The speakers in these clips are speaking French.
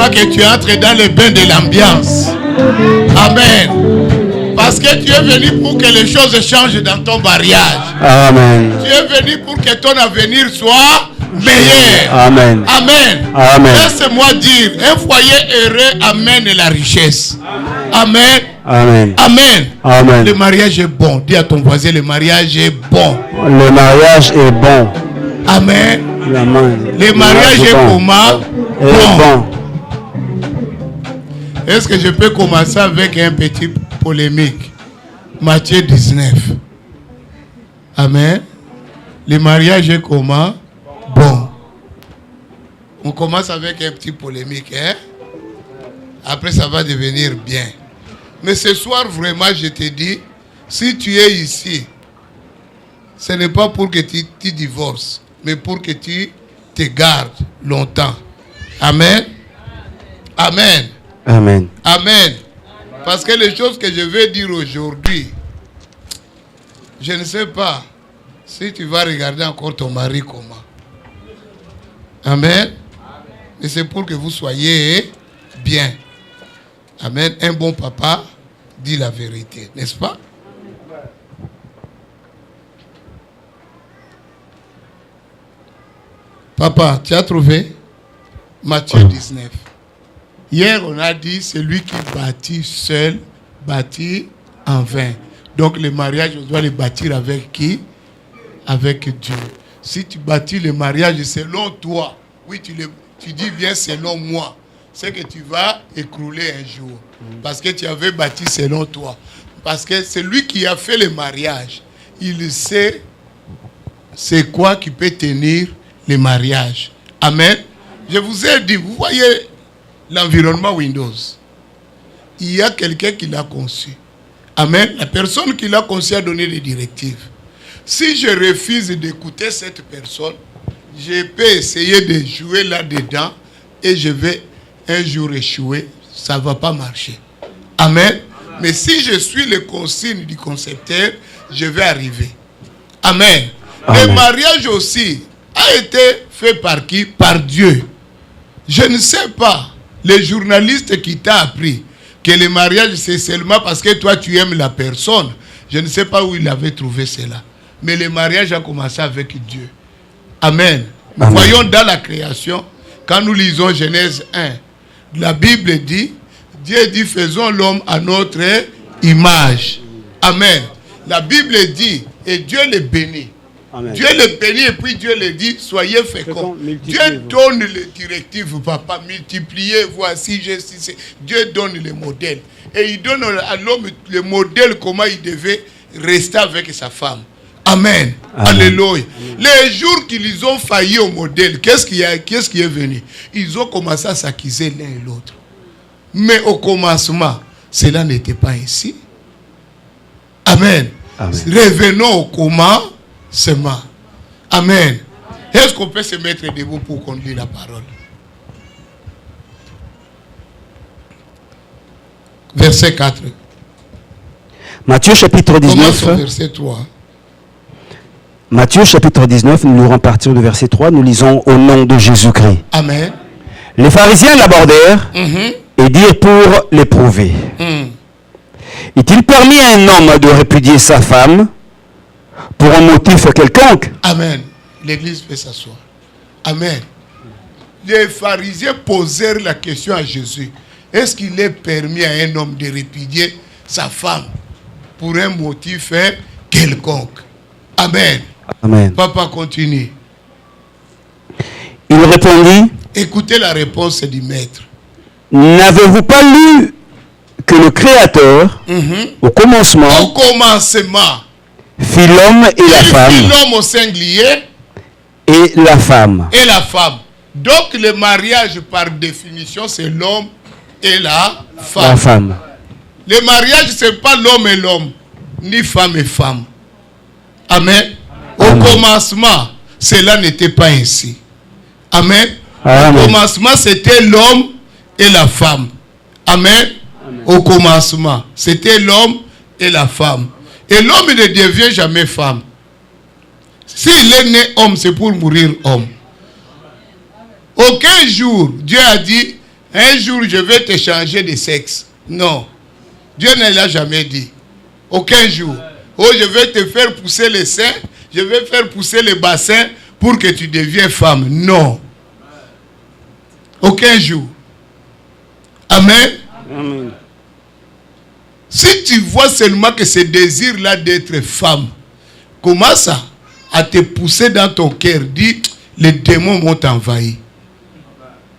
Que tu entres dans le bain de l'ambiance. Amen. Parce que tu es venu pour que les choses changent dans ton mariage. Amen. Tu es venu pour que ton avenir soit meilleur. Amen. Amen. Amen. Laisse-moi dire, un foyer heureux amène la richesse. Amen. Amen. Amen. Amen. Le mariage est bon. Dis à ton voisin, le mariage est bon. Le mariage est bon. Amen. Amen. Le mariage est comment? Bon. Est-ce que je peux commencer avec un petit polémique? Matthieu 19. Amen. Le mariage est comment? Bon. On commence avec un petit polémique. Hein? Après, ça va devenir bien. Mais ce soir, vraiment, je te dis, si tu es ici, ce n'est pas pour que tu divorces, mais pour que tu te gardes longtemps. Amen. Amen. Amen. Amen. Parce que les choses que je vais dire aujourd'hui, je ne sais pas si tu vas regarder encore ton mari comment. Amen. Mais c'est pour que vous soyez bien. Amen. Un bon papa dit la vérité, n'est-ce pas? Papa, tu as trouvé Matthieu 19. Hier, on a dit, celui qui bâtit seul, bâtit en vain. Donc, le mariage, on doit le bâtir avec qui? Avec Dieu. Si tu bâtis le mariage selon toi, oui, tu dis bien selon moi, c'est que tu vas écrouler un jour. Parce que tu avais bâti selon toi. Parce que celui qui a fait le mariage, il sait c'est quoi qui peut tenir le mariage. Amen. Je vous ai dit, vous voyez l'environnement Windows. Il y a quelqu'un qui l'a conçu. Amen. La personne qui l'a conçu a donné des directives. Si je refuse d'écouter cette personne, je peux essayer de jouer là-dedans et je vais un jour échouer. Ça ne va pas marcher. Amen. Mais si je suis le consigne du concepteur, je vais arriver. Amen. Amen. Le mariage aussi a été fait par qui? Par Dieu. Je ne sais pas. Les journalistes qui t'ont appris que le mariage c'est seulement parce que toi tu aimes la personne. Je ne sais pas où il avait trouvé cela. Mais le mariage a commencé avec Dieu. Amen. Nous voyons dans la création, quand nous lisons Genèse 1, la Bible dit, Dieu dit faisons l'homme à notre image. Amen. La Bible dit, et Dieu le bénit. Amen. Dieu le bénit et puis Dieu le dit, soyez féconds. Dieu donne les directives, papa, multipliez, voici, Dieu donne les modèles. Et il donne à l'homme le modèle comment il devait rester avec sa femme. Amen. Amen. Alléluia. Les jours qu'ils ont failli au modèle, qu'est-ce qui est venu? Ils ont commencé à s'accuser l'un et l'autre. Mais au commencement, cela n'était pas ainsi. Amen. Amen. Revenons au commencement. Amen. Est-ce qu'on peut se mettre debout pour qu'on lit la parole? Verset 4. Matthieu chapitre Commence 19. au verset 3. Matthieu chapitre 19, nous lirons à partir du verset 3, nous lisons au nom de Jésus-Christ. Amen. Les pharisiens l'abordèrent et dirent pour l'éprouver. Est-il permis à un homme de répudier sa femme pour un motif quelconque? Amen. L'église peut s'asseoir. Amen. Les pharisiens posèrent la question à Jésus. Est-ce qu'il est permis à un homme de répudier sa femme pour un motif quelconque? Amen. Amen. Papa, continue. Il répondit, Écoutez la réponse du maître. n'avez-vous pas lu que le Créateur, au commencement, Au commencement, fit l'homme et la il femme, fit l'homme au singulier et la femme. et la femme. Donc le mariage par définition c'est l'homme et la femme. La femme. Le mariage c'est pas l'homme et l'homme, ni femme et femme. Amen. Au commencement, cela n'était pas ainsi. Amen. Amen. Au commencement c'était l'homme et la femme. Amen. Au commencement, c'était l'homme et la femme. Et l'homme ne devient jamais femme. S'il est né homme, c'est pour mourir homme. Aucun jour, Dieu a dit, un jour je vais te changer de sexe. Non. Dieu ne l'a jamais dit. Aucun jour. Oh, je vais te faire pousser les seins, je vais faire pousser les bassins pour que tu deviennes femme. Non. Aucun jour. Amen. Amen. Si tu vois seulement que ce désir-là d'être femme commence à te pousser dans ton cœur, dis, les démons m'ont envahi.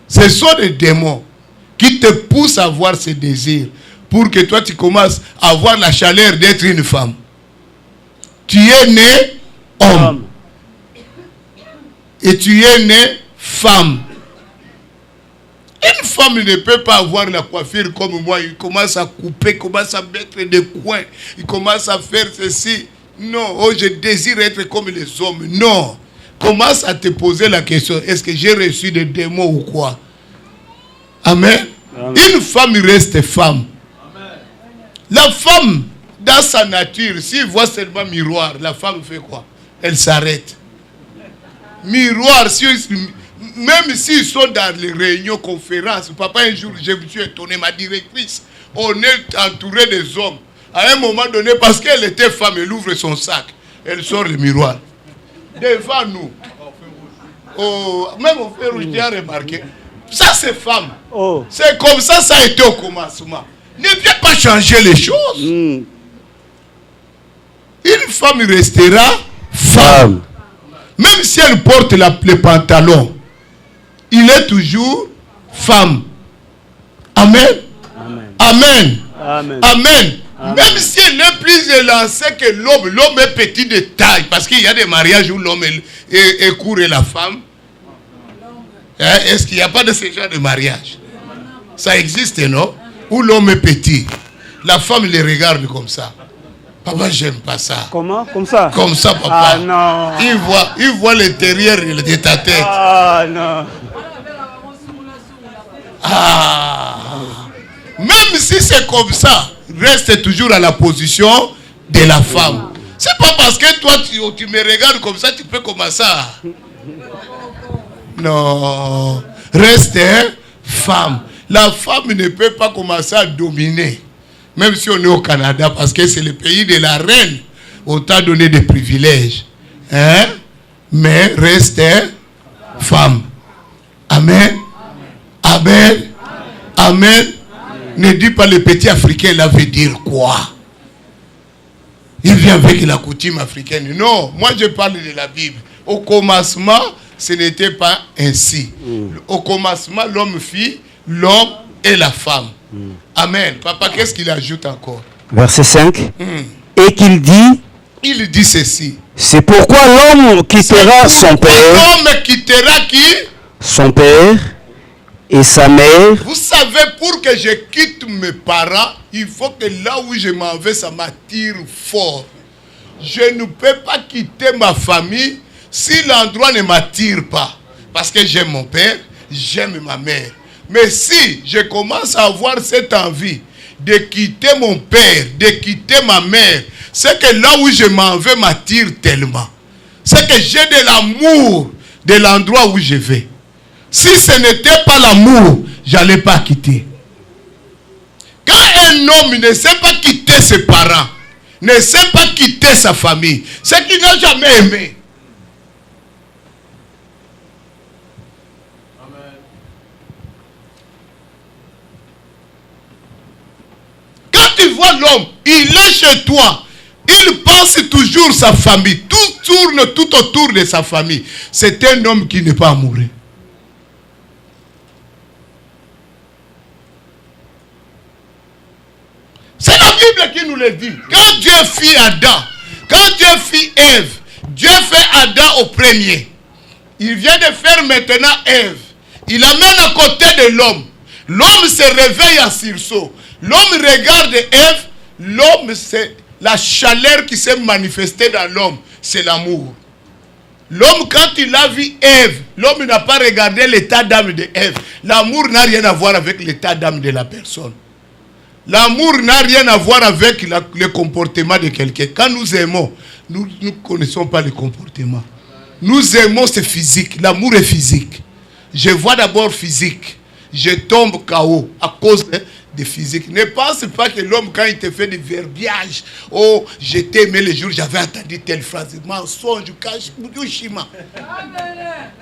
Ce sont les démons qui te poussent à avoir ce désir pour que toi tu commences à avoir la chaleur d'être une femme. Tu es né homme et tu es né femme. Une femme ne peut pas avoir la coiffure comme moi. Il commence à couper, il commence à mettre des coins, il commence à faire ceci. Non, oh, je désire être comme les hommes. Non. Commence à te poser la question, est-ce que j'ai reçu des démons ou quoi? Amen. Amen. Une femme reste femme. Amen. La femme, dans sa nature, s'il voit seulement miroir, la femme fait quoi? Elle s'arrête. Miroir, même s'ils sont dans les réunions, conférences, papa, un jour, je me suis étonné, ma directrice, on est entouré des hommes. À un moment donné, parce qu'elle était femme, elle ouvre son sac, elle sort le miroir. Devant nous. Oh, même au fer rouge, tu as remarqué. Ça, c'est femme. Oh. C'est comme ça, ça a été au commencement. Ne viens pas changer les choses. Une femme restera femme. Même si elle porte les pantalons, il est toujours femme. Amen. Amen. Amen. Amen. Amen. Même si elle est plus élancée que l'homme, l'homme est petit de taille, parce qu'il y a des mariages où l'homme est court et la femme. Hein? Est-ce qu'il n'y a pas de ce genre de mariage? Ça existe, non? Où l'homme est petit, la femme les regarde comme ça. Papa, j'aime pas ça. Comment? Comme ça? Comme ça, papa. Ah non. Il voit l'intérieur de ta tête. Ah non. Ah. Même si c'est comme ça, reste toujours à la position de la femme. C'est pas parce que toi tu me regardes comme ça, tu peux commencer à... Non. Reste femme. La femme ne peut pas commencer à dominer. Même si on est au Canada, parce que c'est le pays de la reine. On t'a donné des privilèges. Hein? Mais reste femme. Amen. Amen. Amen. Ne dis pas le petit africain, là veut dire quoi? Il vient avec la coutume africaine. Non, moi je parle de la Bible. Au commencement, ce n'était pas ainsi. Au commencement, l'homme fit, l'homme et la femme. Amen. Papa, qu'est-ce qu'il ajoute encore? Verset 5. Et qu'il dit, il dit ceci. C'est pourquoi l'homme quittera son père. L'homme quittera qui? Son père et sa mère. Vous savez, pour que je quitte mes parents, il faut que là où je m'en vais, ça m'attire fort. Je ne peux pas quitter ma famille si l'endroit ne m'attire pas. Parce que j'aime mon père, j'aime ma mère. Mais si je commence à avoir cette envie, de quitter mon père, de quitter ma mère, c'est que là où je m'en vais m'attire tellement. C'est que j'ai de l'amour de l'endroit où je vais. Si ce n'était pas l'amour, je n'allais pas quitter. Quand un homme ne sait pas quitter ses parents, ne sait pas quitter sa famille, c'est qu'il n'a jamais aimé. Quand tu vois l'homme, il est chez toi, il pense toujours sa famille, tout tourne tout autour de sa famille. C'est un homme qui n'est pas amoureux. C'est la Bible qui nous le dit. Quand Dieu fit Adam, quand Dieu fit Ève, Dieu fait Adam au premier. Il vient de faire maintenant Ève. Il amène à côté de l'homme. L'homme se réveille en sursaut. L'homme regarde Ève. L'homme, c'est la chaleur qui s'est manifestée dans l'homme. C'est l'amour. L'homme, quand il a vu Ève, l'homme n'a pas regardé l'état d'âme de Ève. L'amour n'a rien à voir avec l'état d'âme de la personne. L'amour n'a rien à voir avec le comportement de quelqu'un. Quand nous aimons, nous ne connaissons pas le comportement. Nous aimons, c'est physique. L'amour est physique. Je vois d'abord physique. Je tombe KO à cause de physique. Ne pense pas que l'homme, quand il te fait des verbiages, oh, je t'ai aimé le jour, j'avais entendu telle phrase. Mensonge, cache,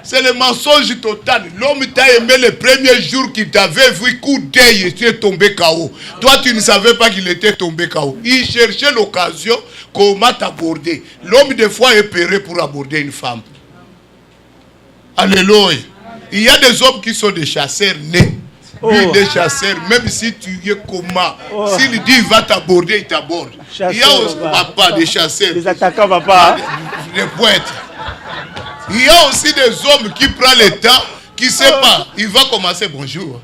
c'est le mensonge total. L'homme t'a aimé le premier jour qu'il t'avait vu, coup d'œil, et tu es tombé KO. Toi, tu ne savais pas qu'il était tombé KO. Il cherchait l'occasion, comment t'aborder. L'homme, des fois, est péré pour aborder une femme. Alléluia. Il y a des hommes qui sont des chasseurs nés. Lui, des chasseurs, même si tu es comment, s'il dit il va t'aborder, il t'aborde. Il y a aussi papa, des chasseurs. Des attaquants, papa. Des poètes. Il y a aussi des hommes qui prennent le temps, qui ne sait pas. Il va commencer bonjour.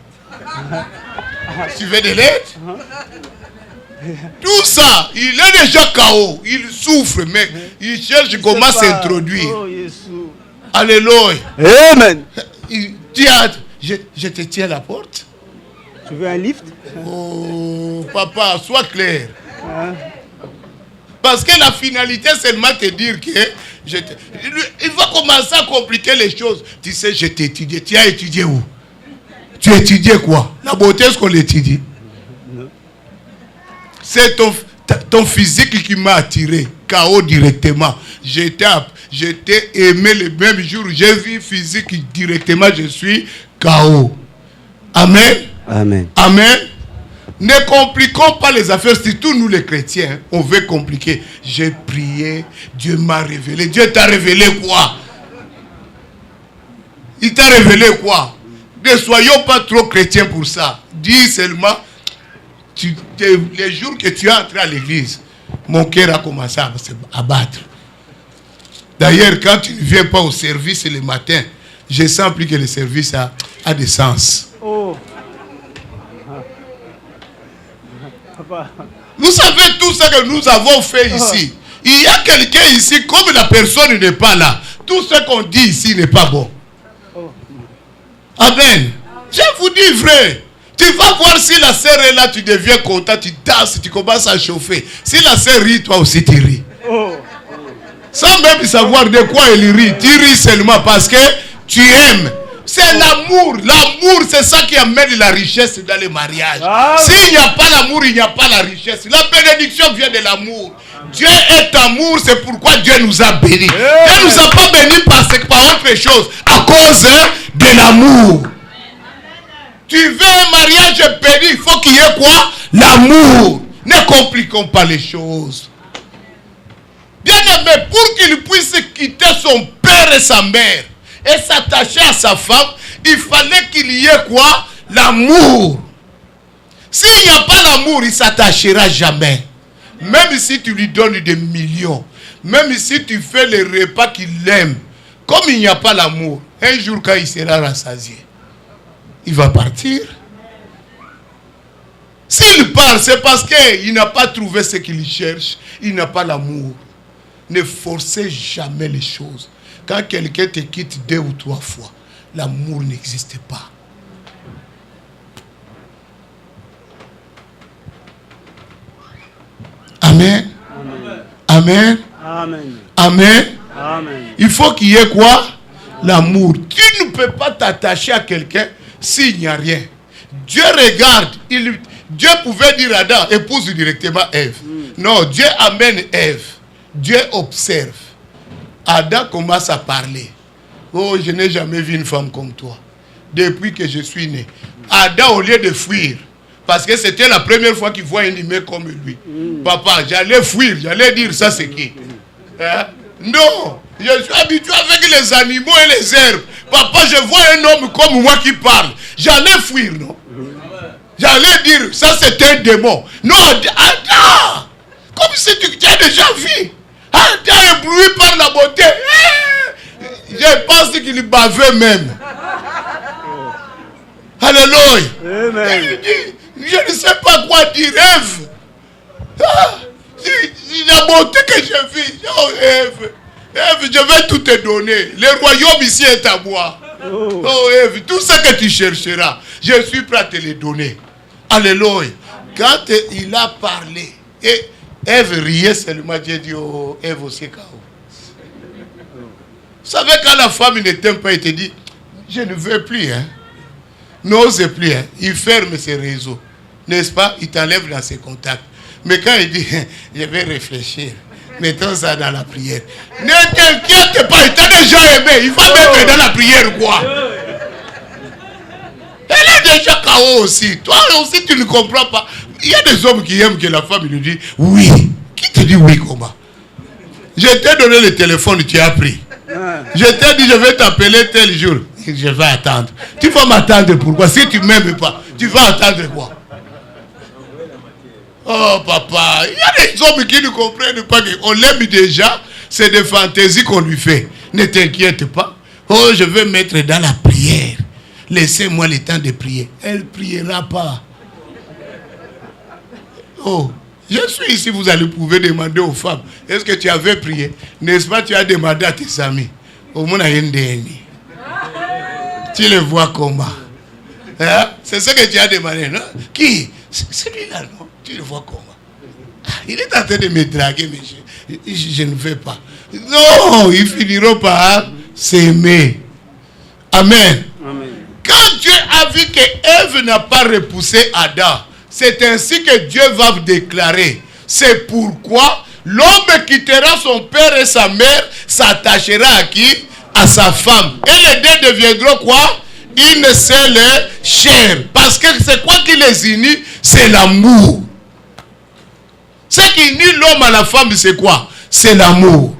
Tu veux de l'aide? Tout ça, il est déjà KO. Il souffre, mais il cherche comment s'introduire. Alléluia. Amen. Je te tiens à la porte. Tu veux un lift? Oh, papa, sois clair. Parce que la finalité, c'est seulement te dire que il va commencer à compliquer les choses. Tu sais, je t'ai étudié. Tu as étudié où? Tu as étudié quoi? La beauté, est-ce qu'on l'étudie? C'est ton physique qui m'a attiré. KO directement. Je t'ai aimé le même jour. J'ai vu physique directement. Je suis KO. Amen. Amen. Amen. Ne compliquons pas les affaires, surtout nous les chrétiens. On veut compliquer. J'ai prié, Dieu m'a révélé. Dieu t'a révélé quoi? Il t'a révélé quoi? Ne soyons pas trop chrétiens pour ça. Dis seulement, les jours que tu es entré à l'église, mon cœur a commencé à se battre. D'ailleurs, quand tu ne viens pas au service le matin, je sens plus que le service a des sens. Oh. Vous savez tout ce que nous avons fait ici. Il y a quelqu'un ici, comme la personne n'est pas là, tout ce qu'on dit ici n'est pas bon. Amen. Je vous dis vrai. Tu vas voir si la sœur est là, tu deviens content, tu danses, tu commences à chauffer. Si la sœur rit, toi aussi tu ris. Sans même savoir de quoi elle rit. Tu ris seulement parce que tu aimes. C'est l'amour. L'amour, c'est ça qui amène la richesse dans les mariages. S'il n'y a pas l'amour, il n'y a pas la richesse. La bénédiction vient de l'amour. Dieu est amour, c'est pourquoi Dieu nous a bénis. Dieu ne nous a pas bénis par autre chose, à cause de l'amour. Tu veux un mariage béni, il faut qu'il y ait quoi? L'amour. Ne compliquons pas les choses. Bien aimé, pour qu'il puisse quitter son père et sa mère et s'attacher à sa femme, il fallait qu'il y ait quoi? L'amour. S'il n'y a pas l'amour, il ne s'attachera jamais. Même si tu lui donnes des millions, même si tu fais les repas qu'il aime, comme il n'y a pas l'amour, un jour quand il sera rassasié, il va partir. S'il part, c'est parce qu'il n'a pas trouvé ce qu'il cherche. Il n'a pas l'amour. Ne forcez jamais les choses. Quand quelqu'un te quitte 2 ou 3 fois, l'amour n'existe pas. Amen. Amen. Amen. Amen. Amen. Il faut qu'il y ait quoi? L'amour. Tu ne peux pas t'attacher à quelqu'un s'il n'y a rien. Dieu regarde. Dieu pouvait dire à Adam, épouse directement Ève. Non, Dieu amène Ève. Dieu observe. Adam commence à parler. Oh, je n'ai jamais vu une femme comme toi. Depuis que je suis né. Adam, au lieu de fuir, parce que c'était la première fois qu'il voit un humain comme lui. Papa, j'allais fuir, j'allais dire ça c'est qui? Hein? Non, je suis habitué avec les animaux et les herbes. Papa, je vois un homme comme moi qui parle. J'allais fuir, non? J'allais dire, ça c'est un démon. Non, Adam, comme si tu as déjà vu. Adam ébloui par la beauté. Je pense qu'il bavait même. Alléluia. Amen. Je ne sais pas quoi dire, Ève. La beauté que j'ai vue. Oh, Ève. Ève, je vais tout te donner. Le royaume ici est à moi. Oh, Ève, tout ce que tu chercheras, je suis prêt à te le donner. Alléluia. Quand il a parlé, et Ève riait seulement, Dieu dit, oh, Ève aussi KO. Vous savez, quand la femme ne t'aime pas, il te dit, je ne veux plus, hein. N'ose plus, hein. Il ferme ses réseaux. N'est-ce pas? Il t'enlève dans ses contacts. Mais quand il dit, je vais réfléchir, mettons ça dans la prière. Ne t'inquiète pas, il t'a déjà aimé. Il va mettre dans la prière quoi? Elle est déjà KO aussi. Toi aussi, tu ne comprends pas. Il y a des hommes qui aiment que la femme lui dise oui. Qui te dit oui comment? Je t'ai donné le téléphone, tu as pris. Je t'ai dit, je vais t'appeler tel jour. Je vais attendre. Tu vas m'attendre pourquoi? Si tu ne m'aimes pas, tu vas attendre quoi? Oh papa, il y a des hommes qui ne comprennent pas qu'on l'aime déjà. C'est des fantaisies qu'on lui fait. Ne t'inquiète pas. Oh, je vais mettre dans la prière. Laissez-moi le temps de prier. Elle ne priera pas. Oh, je suis ici, vous allez pouvoir demander aux femmes. Est-ce que tu avais prié? N'est-ce pas, tu as demandé à tes amis. Au moins, il y a une dernière. Tu le vois comment? Hein? C'est ce que tu as demandé, non? Qui? C'est lui-là, non? Tu le vois comment? Il est en train de me draguer, mais je ne veux pas. Non, ils finiront par s'aimer. Amen. Amen. Quand Dieu a vu que Ève n'a pas repoussé Adam, c'est ainsi que Dieu va déclarer. C'est pourquoi l'homme quittera son père et sa mère, s'attachera à qui? À sa femme. Et les deux deviendront quoi? Une seule chair. Parce que c'est quoi qui les unit? C'est l'amour. Ce qui unit l'homme à la femme, c'est quoi? C'est l'amour.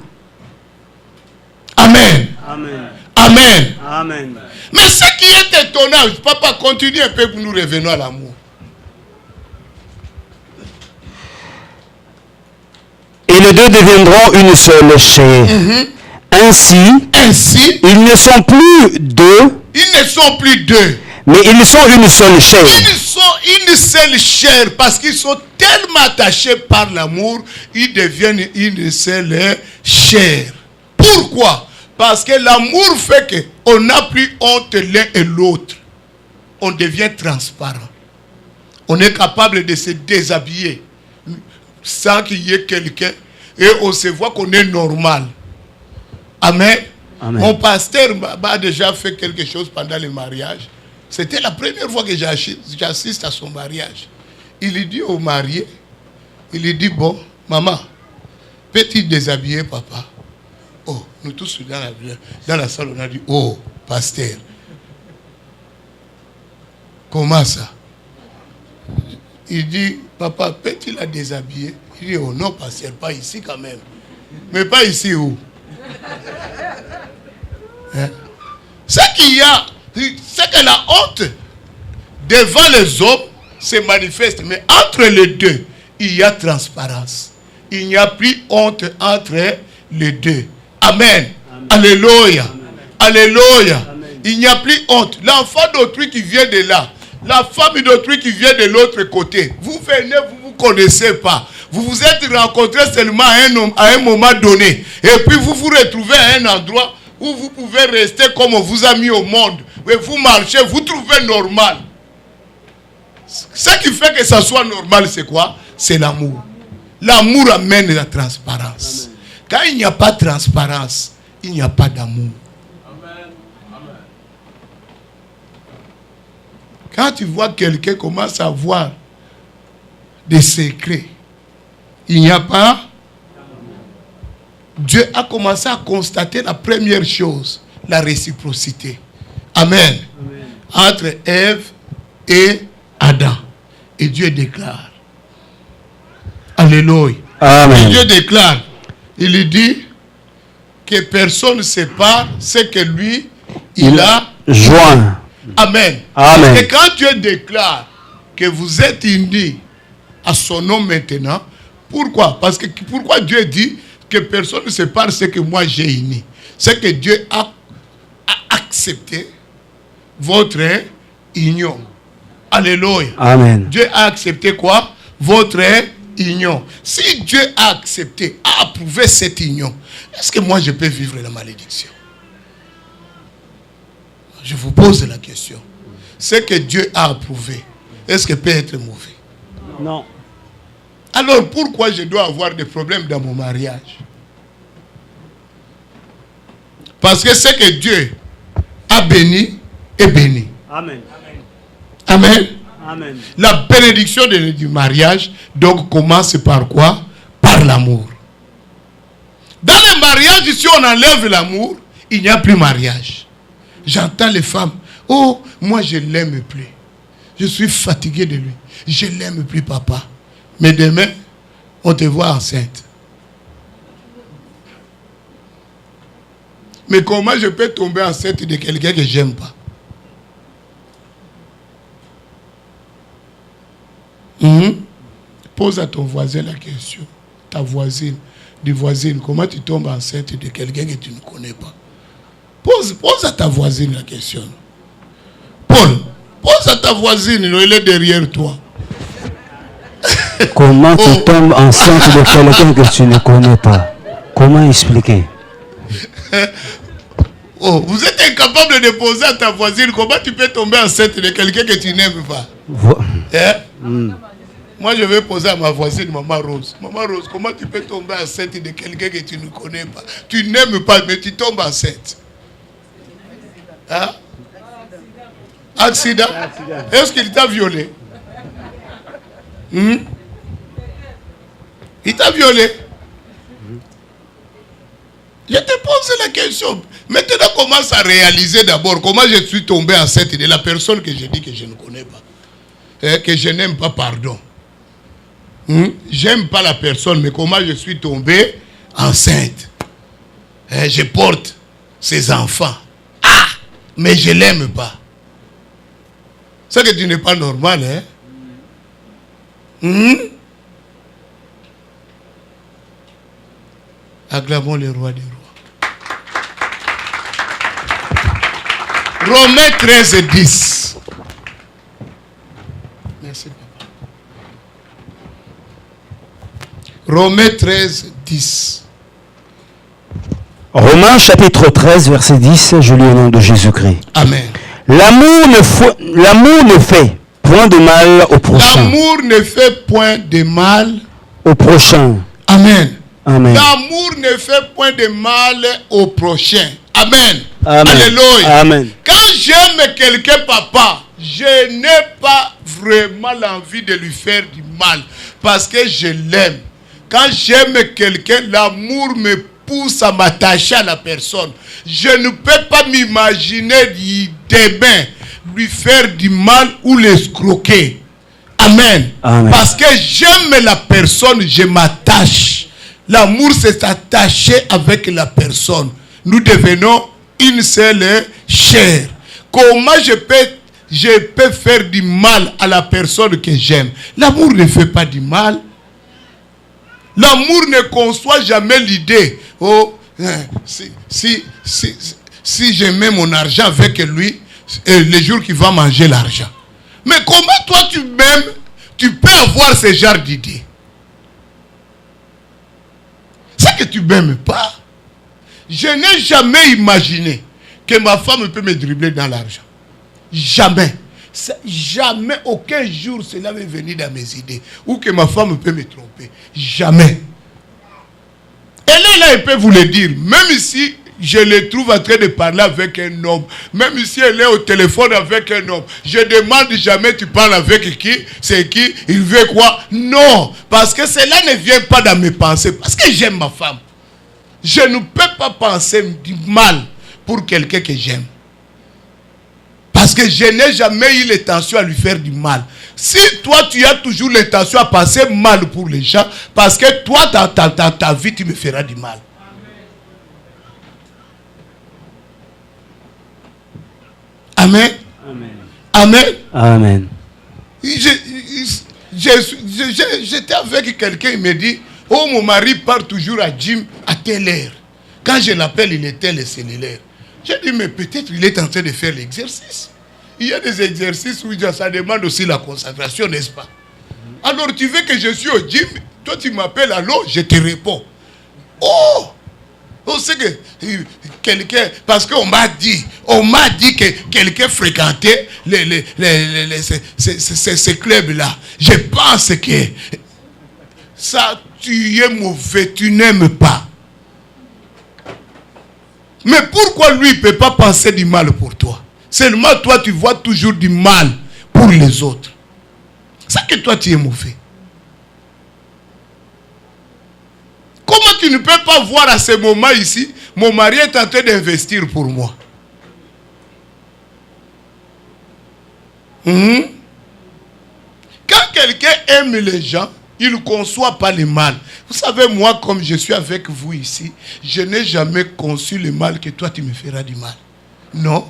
Amen. Amen. Amen. Amen. Mais ce qui est étonnant, papa, continue un peu pour nous revenons à l'amour. Et les deux deviendront une seule chair. Ainsi, ils ne sont plus deux. Ils ne sont plus deux. Mais ils sont une seule chair. Ils sont une seule chair parce qu'ils sont tellement attachés par l'amour, ils deviennent une seule chair. Pourquoi? Parce que l'amour fait qu'on n'a plus honte l'un et l'autre. On devient transparent. On est capable de se déshabiller sans qu'il y ait quelqu'un et on se voit qu'on est normal. Amen. Amen. Mon pasteur m'a déjà fait quelque chose pendant le mariage. C'était la première fois que j'assiste à son mariage. Il lui dit au marié, il lui dit, bon, maman, peux-tu déshabiller papa? Oh, nous tous dans la salle, on a dit, oh, pasteur, comment ça? Il dit, papa, peux-tu la déshabiller? Il dit, oh non, pasteur, pas ici quand même. Mais pas ici où? Hein? Ce qu'il y a, c'est que la honte devant les hommes se manifeste, mais entre les deux, il y a transparence. Il n'y a plus honte entre les deux. Amen. Amen. Alléluia. Amen. Alléluia. Amen. Il n'y a plus honte. L'enfant d'autrui qui vient de là, la femme d'autrui qui vient de l'autre côté, vous venez, vous ne vous connaissez pas. Vous vous êtes rencontrés seulement à un moment donné. Et puis vous vous retrouvez à un endroit où vous pouvez rester comme on vous a mis au monde. Et vous marchez, vous trouvez normal. Ce qui fait que ça soit normal, c'est quoi? C'est l'amour. L'amour amène la transparence. Amen. Quand il n'y a pas de transparence, il n'y a pas d'amour. Quand tu vois quelqu'un commence à avoir des secrets, il n'y a pas. Dieu a commencé à constater la première chose, la réciprocité. Amen. Amen. Entre Ève et Adam. Et Dieu déclare. Alléluia. Amen. Et Dieu déclare. Il dit que personne ne sépare ce que lui, il a joint. Amen. Amen. Et quand Dieu déclare que vous êtes unis à son nom maintenant, pourquoi? Parce que pourquoi Dieu dit que personne ne sépare ce que moi j'ai uni? C'est que Dieu a accepté votre union. Alléluia. Amen. Dieu a accepté quoi? Votre union. Si Dieu a accepté, a approuvé cette union, est-ce que moi je peux vivre la malédiction? Je vous pose la question. Ce que Dieu a approuvé, est-ce que peut être mauvais? Non. Alors pourquoi je dois avoir des problèmes dans mon mariage? Parce que ce que Dieu a béni est béni. Amen. Amen. Amen. La bénédiction du mariage donc commence par quoi? Par l'amour. Dans le mariage, si on enlève l'amour, il n'y a plus mariage. J'entends les femmes. Oh, moi je ne l'aime plus. Je suis fatigué de lui. Je ne l'aime plus, papa. Mais demain, on te voit enceinte. Mais comment je peux tomber enceinte de quelqu'un que je n'aime pas? Pose à ton voisin la question. Ta voisine, des voisines, comment tu tombes enceinte de quelqu'un que tu ne connais pas? Pose à ta voisine la question. Paul, pose à ta voisine, elle est derrière toi. Comment tu tombes enceinte de quelqu'un que tu ne connais pas? Comment expliquer? Oh, vous êtes incapable de poser à ta voisine comment tu peux tomber enceinte de quelqu'un que tu n'aimes pas. Moi, je vais poser à ma voisine, Maman Rose. Maman Rose, comment tu peux tomber enceinte de quelqu'un que tu ne connais pas? Tu n'aimes pas, mais tu tombes enceinte. Hein? Accident? Est-ce qu'il t'a violé? Il t'a violé? Je te pose la question. Maintenant, commence à réaliser d'abord comment je suis tombé enceinte de la personne que je dis que je ne connais pas. Que je n'aime pas, pardon. J'aime pas la personne, mais comment je suis tombé enceinte? Je porte ses enfants. Ah! Mais je l'aime pas. C'est que tu n'es pas normal, hein? Acclamons le roi des rois. Romains 13 et 10. Merci, papa. Romains 13, 10. Romains chapitre 13, verset 10, je lis au nom de Jésus-Christ. Amen. L'amour ne fait point de mal au prochain. L'amour ne fait point de mal au prochain. Amen. Amen. L'amour ne fait point de mal au prochain. Amen. Amen. Alléluia. Amen. Quand j'aime quelqu'un, papa, je n'ai pas vraiment l'envie de lui faire du mal parce que je l'aime. Quand j'aime quelqu'un, l'amour me pousse à m'attacher à la personne. Je ne peux pas m'imaginer demain lui faire du mal ou l'escroquer. Amen. Amen. Parce que j'aime la personne, je m'attache. L'amour, c'est s'attacher avec la personne. Nous devenons une seule chair. Comment je peux faire du mal à la personne que j'aime? L'amour ne fait pas du mal. L'amour ne conçoit jamais l'idée. Oh, si je mets mon argent avec lui, le jour qu'il va manger l'argent. Mais comment toi tu m'aimes, tu peux avoir ce genre d'idée? C'est que tu ne m'aimes pas. Je n'ai jamais imaginé que ma femme peut me dribbler dans l'argent. Jamais. Jamais, aucun jour, cela m'est venu dans mes idées. Ou que ma femme peut me tromper. Jamais. Elle est là, elle peut vous le dire. Même si je le trouve en train de parler avec un homme, même si elle est au téléphone avec un homme, je demande jamais tu parles avec qui, c'est qui, il veut quoi. Non, parce que cela ne vient pas dans mes pensées. Parce que j'aime ma femme. Je ne peux pas penser du mal pour quelqu'un que j'aime. Parce que je n'ai jamais eu l'intention à lui faire du mal. Si toi, tu as toujours l'intention à penser mal pour les gens, parce que toi, dans ta vie, tu me feras du mal. Amen. Amen. Amen. J'étais avec quelqu'un, il me dit, oh, mon mari part toujours à gym à telle heure. Quand je l'appelle, il était le cellulaire. J'ai dit, mais peut-être il est en train de faire l'exercice. Il y a des exercices où ça demande aussi la concentration, n'est-ce pas? Alors tu veux que je suis au gym, toi tu m'appelles, allô, je te réponds. Oh! On sait que quelqu'un, parce qu'on m'a dit que quelqu'un fréquentait ces clubs-là. Je pense que ça, tu es mauvais, tu n'aimes pas. Mais pourquoi lui ne peut pas penser du mal pour toi? Seulement toi, tu vois toujours du mal pour les autres. C'est que toi, tu es mauvais. Comment tu ne peux pas voir à ce moment ici, mon mari est en train d'investir pour moi? Quand quelqu'un aime les gens, il ne conçoit pas le mal. Vous savez, moi, comme je suis avec vous ici, je n'ai jamais conçu le mal que toi, tu me feras du mal. Non.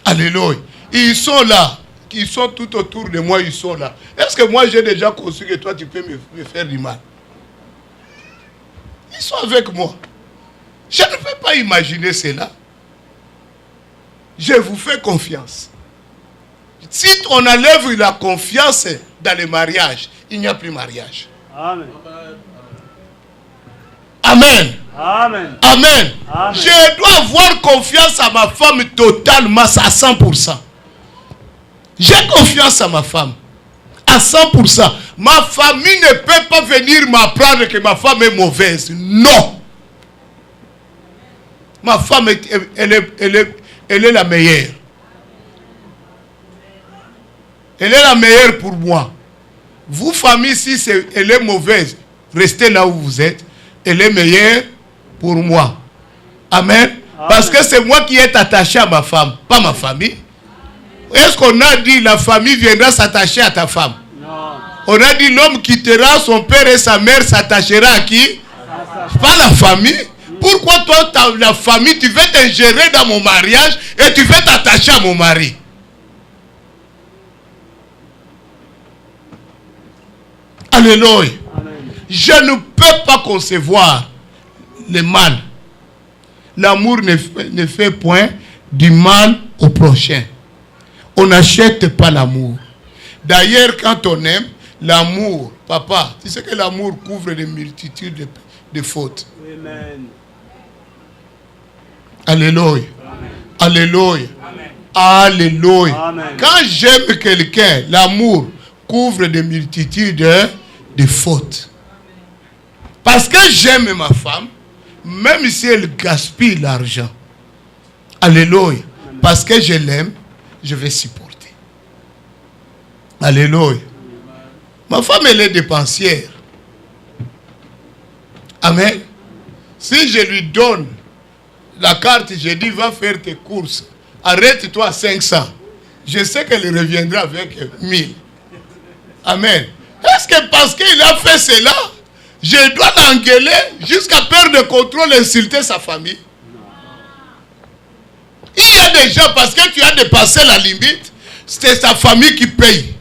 Alléluia. Ils sont là. Ils sont tout autour de moi, ils sont là. Est-ce que moi, j'ai déjà conçu que toi, tu peux me faire du mal? Ils sont avec moi. Je ne peux pas imaginer cela. Je vous fais confiance. Si on enlève la confiance dans le mariage, il n'y a plus mariage. Amen. Amen. Amen. Amen. Amen. Je dois avoir confiance à ma femme totalement, à 100%. J'ai confiance à ma femme. À 100%. Ma famille ne peut pas venir m'apprendre que ma femme est mauvaise. Non. Ma femme, elle est la meilleure. Elle est la meilleure pour moi. Vous, famille, si elle est mauvaise, restez là où vous êtes. Elle est meilleure pour moi. Amen. Amen. Parce que c'est moi qui est attaché à ma femme, pas ma famille. Est-ce qu'on a dit la famille viendra s'attacher à ta femme? Non. On a dit l'homme quittera son père et sa mère, s'attachera à qui? Pas la famille. Pourquoi toi, la famille, tu veux t'ingérer dans mon mariage et tu veux t'attacher à mon mari? Alléluia. Amen. Je ne peux pas concevoir le mal. L'amour ne fait point du mal au prochain. On n'achète pas l'amour. D'ailleurs, quand on aime, l'amour, papa, tu sais que l'amour couvre des multitudes de fautes. Amen. Alléluia. Amen. Alléluia. Amen. Alléluia. Amen. Quand j'aime quelqu'un, l'amour couvre des multitudes de fautes. Parce que j'aime ma femme, même si elle gaspille l'argent. Alléluia. Parce que je l'aime, je vais supporter. Alléluia. Ma femme, elle est dépensière. Amen. Si je lui donne la carte, je dis, va faire tes courses. Arrête-toi à 500. Je sais qu'elle reviendra avec 1000. Amen. Est-ce que parce qu'il a fait cela, je dois l'engueuler jusqu'à perdre de contrôle et insulter sa famille? Il y a des gens, parce que tu as dépassé la limite, c'est sa famille qui paye.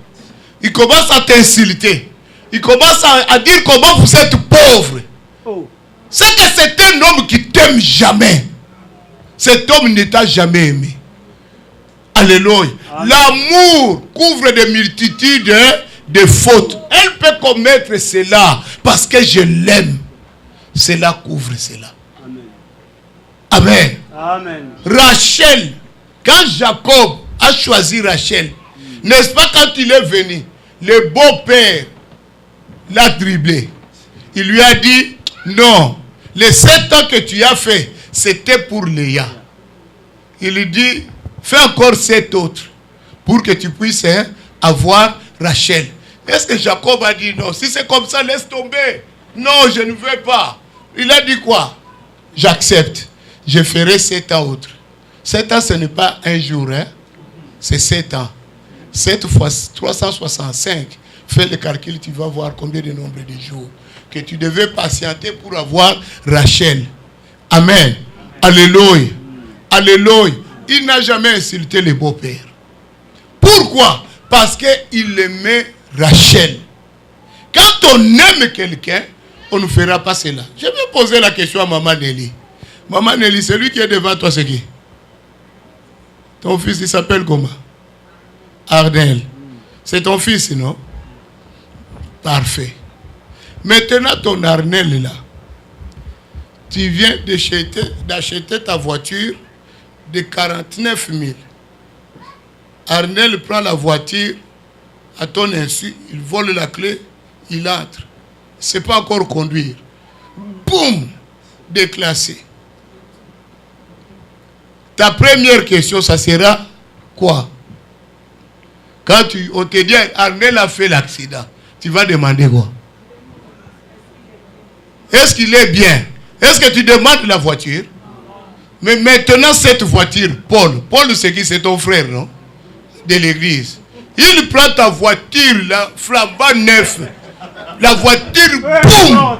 Il commence à t'insulter. Il commence à dire comment vous êtes pauvre. Oh. C'est que c'est un homme qui t'aime jamais. Cet homme ne t'a jamais aimé. Alléluia. L'amour couvre des multitudes de fautes. Elle peut commettre cela parce que je l'aime. Cela couvre cela. Amen. Amen. Amen. Rachel Quand Jacob a choisi Rachel, n'est-ce pas quand il est venu, le beau-père l'a dribblé. Il lui a dit, non, les 7 ans que tu as fait, c'était pour Léa. Il lui dit, fais encore 7 autres pour que tu puisses avoir Rachel. Est-ce que Jacob a dit non? Si c'est comme ça, laisse tomber. Non, je ne veux pas. Il a dit quoi? J'accepte. Je ferai 7 ans autres. 7 ans, ce n'est pas un jour, hein? C'est 7 ans. 7 fois 365. Fais le calcul, tu vas voir combien de nombre de jours que tu devais patienter pour avoir Rachel. Amen. Alléluia. Alléluia. Il n'a jamais insulté le beau-père. Pourquoi? Parce qu'il aimait Rachel. Quand on aime quelqu'un, on ne fera pas cela. Je vais poser la question à Maman Nelly. Maman Nelly, celui qui est devant toi, c'est qui? Ton fils, il s'appelle comment? Arnel. C'est ton fils, non? Parfait. Maintenant, ton Arnel là, tu viens d'acheter ta voiture de 49 000. Arnel prend la voiture à ton insu, il vole la clé, il entre. Il ne sait pas encore conduire. Boum! Déclassé. Ta première question, ça sera quoi? Quand on te dit Arnel a fait l'accident, tu vas demander quoi? Est-ce qu'il est bien? Est-ce que tu demandes la voiture? Mais maintenant, cette voiture, Paul, c'est qui? C'est ton frère, non? De l'église. Il prend ta voiture, la flambant neuf. La voiture, boum!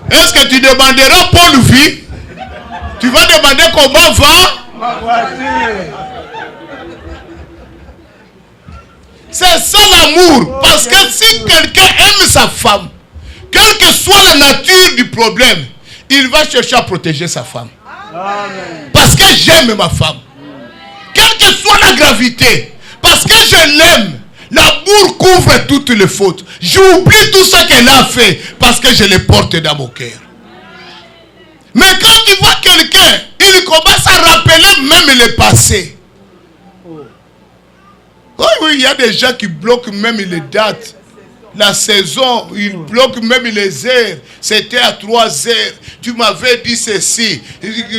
Est-ce que tu demanderas Paul vie? Tu vas demander comment va ma voiture? C'est ça l'amour. Parce que si quelqu'un aime sa femme, quelle que soit la nature du problème, il va chercher à protéger sa femme. Amen. Parce que j'aime ma femme. Quelle que soit la gravité, parce que je l'aime, l'amour couvre toutes les fautes. J'oublie tout ce qu'elle a fait parce que je le porte dans mon cœur. Mais quand tu vois quelqu'un, il commence à rappeler même le passé. Oui, il y a des gens qui bloquent même les dates. La saison, ils bloquent même les heures. C'était à 3 heures. Tu m'avais dit ceci.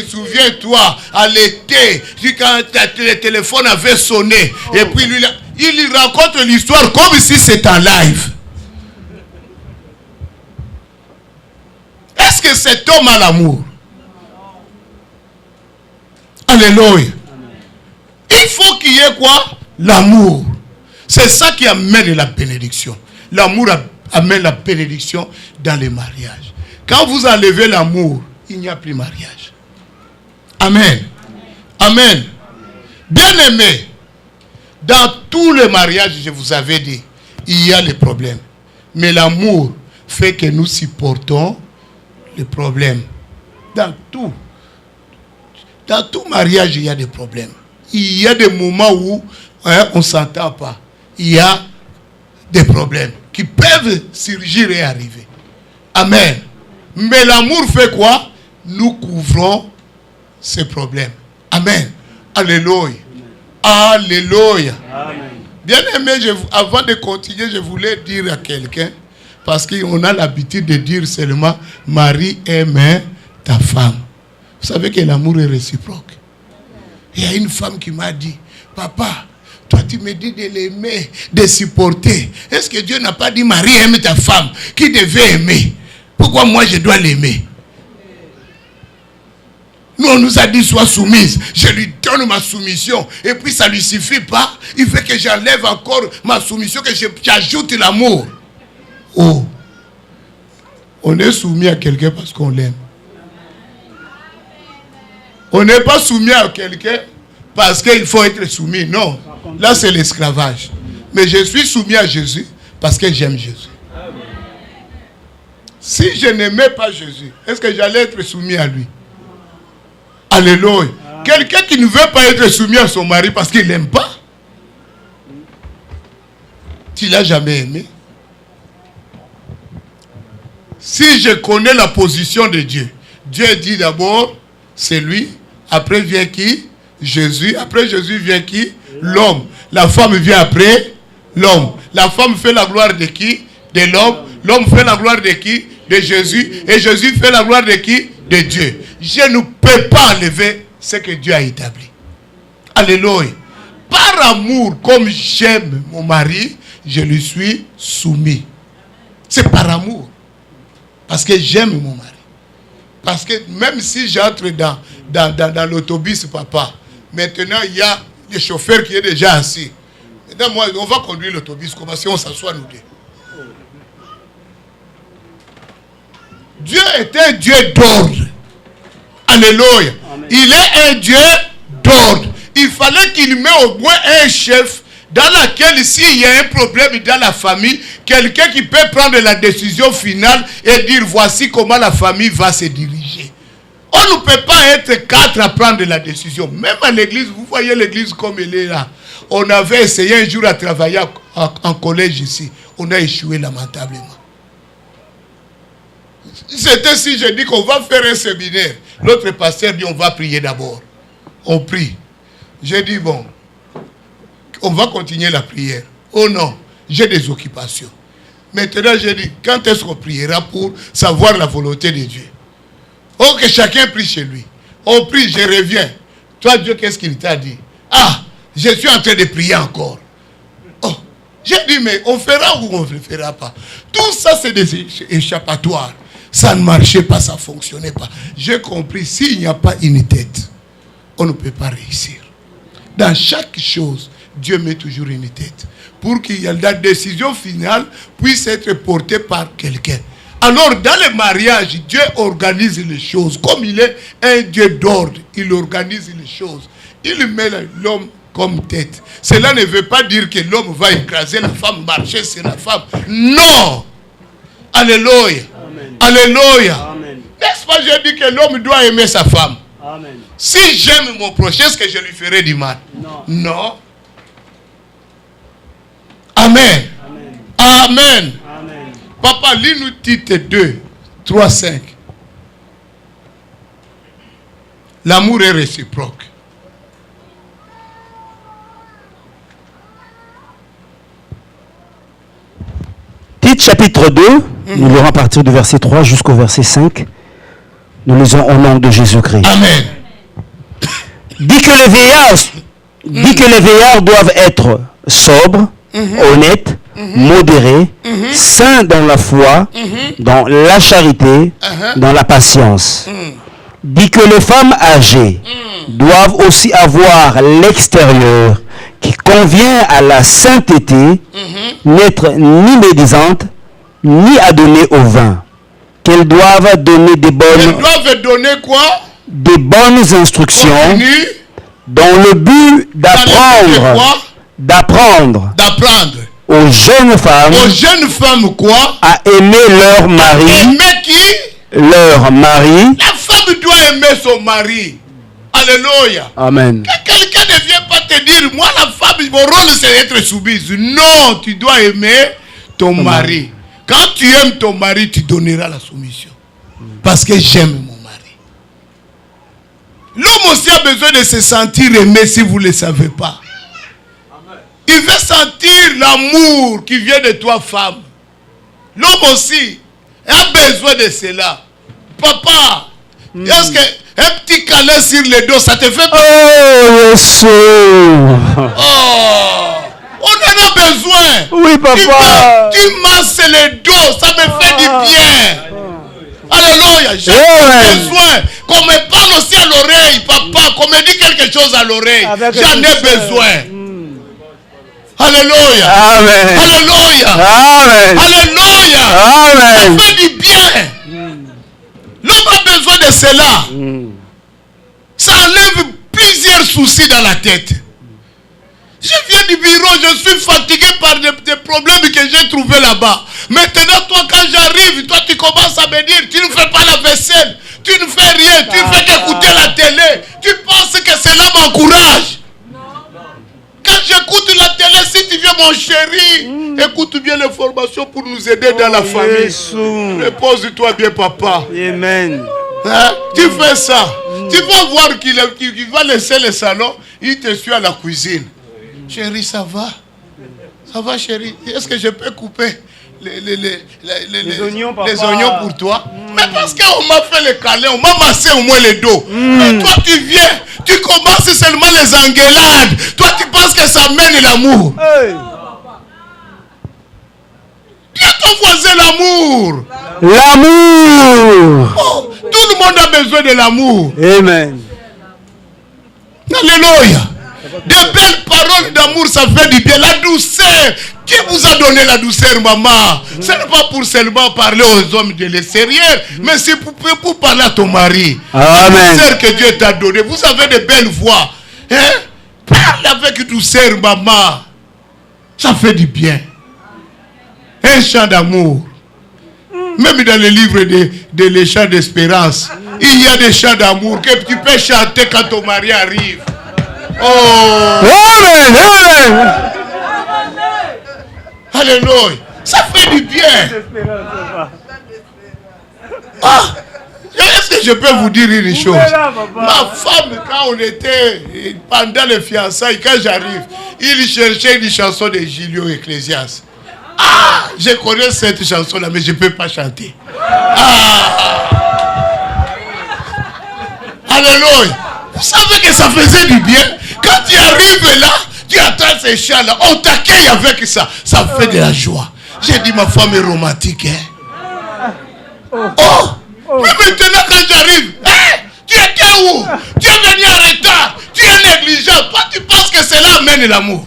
Souviens-toi, à l'été, quand le téléphone avait sonné. Et puis lui, il raconte l'histoire comme si c'était en live. Est-ce que cet homme a l'amour? Alléluia. Il faut qu'il y ait quoi? L'amour. C'est ça qui amène la bénédiction. L'amour amène la bénédiction dans les mariages. Quand vous enlevez l'amour, il n'y a plus mariage. Amen. Amen. Bien-aimés, dans tous les mariages, je vous avais dit, il y a les problèmes. Mais l'amour fait que nous supportons les problèmes. Dans tout mariage, il y a des problèmes. Il y a des moments où on ne s'entend pas. Il y a des problèmes qui peuvent surgir et arriver. Amen. Mais l'amour fait quoi? Nous couvrons ces problèmes. Amen. Alléluia. Alléluia. Bien aimé, avant de continuer, je voulais dire à quelqu'un, parce qu'on a l'habitude de dire seulement, Marie aime ta femme. Vous savez que l'amour est réciproque. Il y a une femme qui m'a dit, papa, toi tu me dis de l'aimer, de supporter. Est-ce que Dieu n'a pas dit Marie aime ta femme, qui devait aimer? Pourquoi moi je dois l'aimer? Nous on nous a dit sois soumise. Je lui donne ma soumission. Et puis ça ne lui suffit pas. Il veut que j'enlève encore ma soumission, que j'ajoute l'amour. Oh. On est soumis à quelqu'un parce qu'on l'aime. On n'est pas soumis à quelqu'un parce qu'il faut être soumis. Non. Là, c'est l'esclavage. Mais je suis soumis à Jésus parce que j'aime Jésus. Si je n'aimais pas Jésus, est-ce que j'allais être soumis à lui? Alléluia. Quelqu'un qui ne veut pas être soumis à son mari parce qu'il n'aime pas, tu ne l'as jamais aimé. Si je connais la position de Dieu, Dieu dit d'abord, c'est lui. Après vient qui? Jésus. Après Jésus vient qui? L'homme. La femme vient après l'homme. La femme fait la gloire de qui? De l'homme. L'homme fait la gloire de qui? De Jésus. Et Jésus fait la gloire de qui? De Dieu. Je ne peux pas enlever ce que Dieu a établi. Alléluia. Par amour, comme j'aime mon mari, je lui suis soumis. C'est par amour. Parce que j'aime mon mari. Parce que même si j'entre dans l'autobus, papa, maintenant il y a le chauffeur qui est déjà assis. Maintenant, moi, on va conduire l'autobus, comme si on s'assoit nous deux. Dieu est un Dieu d'ordre. Alléluia. Amen. Il est un Dieu d'ordre. Il fallait qu'il mette au moins un chef dans lequel, s'il y a un problème dans la famille, quelqu'un qui peut prendre la décision finale et dire voici comment la famille va se diriger. On ne peut pas être 4 à prendre la décision. Même à l'église, vous voyez l'église comme elle est là. On avait essayé un jour à travailler en collège ici. On a échoué lamentablement. C'était si je dis qu'on va faire un séminaire. L'autre pasteur dit on va prier d'abord. On prie. J'ai dit bon, on va continuer la prière. Oh non, j'ai des occupations. Maintenant j'ai dit quand est-ce qu'on priera pour savoir la volonté de Dieu? Oh, que chacun prie chez lui. On prie, je reviens. Toi Dieu, qu'est-ce qu'il t'a dit? Ah, je suis en train de prier encore. Oh, j'ai dit mais on fera ou on ne fera pas? Tout ça c'est des échappatoires. Ça ne marchait pas, ça ne fonctionnait pas. J'ai compris, s'il n'y a pas une tête, on ne peut pas réussir. Dans chaque chose, Dieu met toujours une tête. Pour que la décision finale puisse être portée par quelqu'un. Alors, dans le mariage, Dieu organise les choses. Comme il est un Dieu d'ordre, il organise les choses. Il met l'homme comme tête. Cela ne veut pas dire que l'homme va écraser la femme, marcher sur la femme. Non! Alléluia! Amen. Alléluia! Amen. N'est-ce pas, j'ai dit que l'homme doit aimer sa femme. Amen. Si j'aime mon prochain, est-ce que je lui ferai du mal? Non. Non. Amen. Amen. Amen. Amen. Papa, lis-nous Tite 2, 3, 5. L'amour est réciproque. Tite chapitre 2, nous lirons à partir du verset 3 jusqu'au verset 5. Nous lisons au nom de Jésus-Christ. Amen. Dit que les veillards doivent être sobres, honnêtes, modérés, saints dans la foi, dans la charité, dans la patience. Dit que les femmes âgées doivent aussi avoir l'extérieur qui convient à la sainteté, n'être ni médisantes, ni à donner au vin. Qu'elles doivent donner des bonnes... Elles doivent donner quoi? Des bonnes instructions dans le but d'apprendre aux jeunes femmes quoi? À aimer leur mari. Aimer qui? Leur mari. La femme doit aimer son mari. Alléluia. Amen. Que quelqu'un ne vient pas te dire, moi la femme, mon rôle c'est d'être soumise. Non, tu dois aimer ton mari. Quand tu aimes ton mari, tu donneras la soumission. Parce que j'aime mon mari. L'homme aussi a besoin de se sentir aimé si vous ne le savez pas. Il veut sentir l'amour qui vient de toi, femme. L'homme aussi a besoin de cela. Papa, est-ce qu'un petit câlin sur le dos, ça te fait peur? Oh, Jésus. Oh, on en a besoin. Oui, papa. Tu masses le dos, ça me fait du bien. Alléluia, j'ai besoin qu'on me parle aussi à l'oreille, papa, qu'on me dise quelque chose à l'oreille. J'en ai besoin. Alléluia. Amen. Alléluia. Amen. Alléluia. Amen. Ça fait du bien. L'homme a besoin de cela. Ça enlève plusieurs soucis dans la tête. Je viens du bureau, je suis fatigué par des problèmes que j'ai trouvés là-bas. Maintenant, toi, quand j'arrive, toi, tu commences à me dire, tu ne fais pas la vaisselle, tu ne fais rien, tu ne fais qu'écouter la télé. Tu penses que cela m'encourage. Quand j'écoute la télé, si tu viens, mon chéri, écoute bien l'information pour nous aider dans la famille. Repose-toi bien, papa. Amen. Hein? Tu fais ça. Tu vas voir qu'il va laisser le salon, il te suit à la cuisine. Chérie, ça va? Ça va, chérie? Est-ce que je peux couper les oignons pour toi? Mais parce qu'on m'a fait le câlin, on m'a massé au moins le dos. Mais toi, tu viens, tu commences seulement les engueulades. Toi, tu penses que ça mène l'amour. Dis à ton voisin l'amour. L'amour. Oh, tout le monde a besoin de l'amour. Amen. Alléluia. De belles paroles d'amour, ça fait du bien. La douceur. Qui vous a donné la douceur, maman? Ce n'est pas pour seulement parler aux hommes de l'extérieur, mais c'est pour parler à ton mari. Amen. La douceur que Dieu t'a donnée. Vous avez de belles voix. Hein? Parle avec douceur, maman. Ça fait du bien. Un chant d'amour. Même dans le livre de les chants d'espérance, il y a des chants d'amour que tu peux chanter quand ton mari arrive. Oh! Amen. Amen. Alléluia. Ça fait du bien. Ah, est-ce que je peux vous dire une chose? Ma femme, quand on était pendant les fiançailles, quand j'arrive, il cherchait une chanson de Gilio Ecclésias. Ah, je connais cette chanson-là, mais je ne peux pas chanter. Ah. Alléluia. Vous savez que ça faisait du bien. Quand tu arrives là, tu attends ces chants-là, on t'accueille avec ça. Ça fait de la joie. J'ai dit, ma femme est romantique. Hein? Oh! Mais maintenant, quand j'arrive, hey, tu étais où? Tu es venu en retard. Tu es négligent. Toi, tu penses que cela amène l'amour.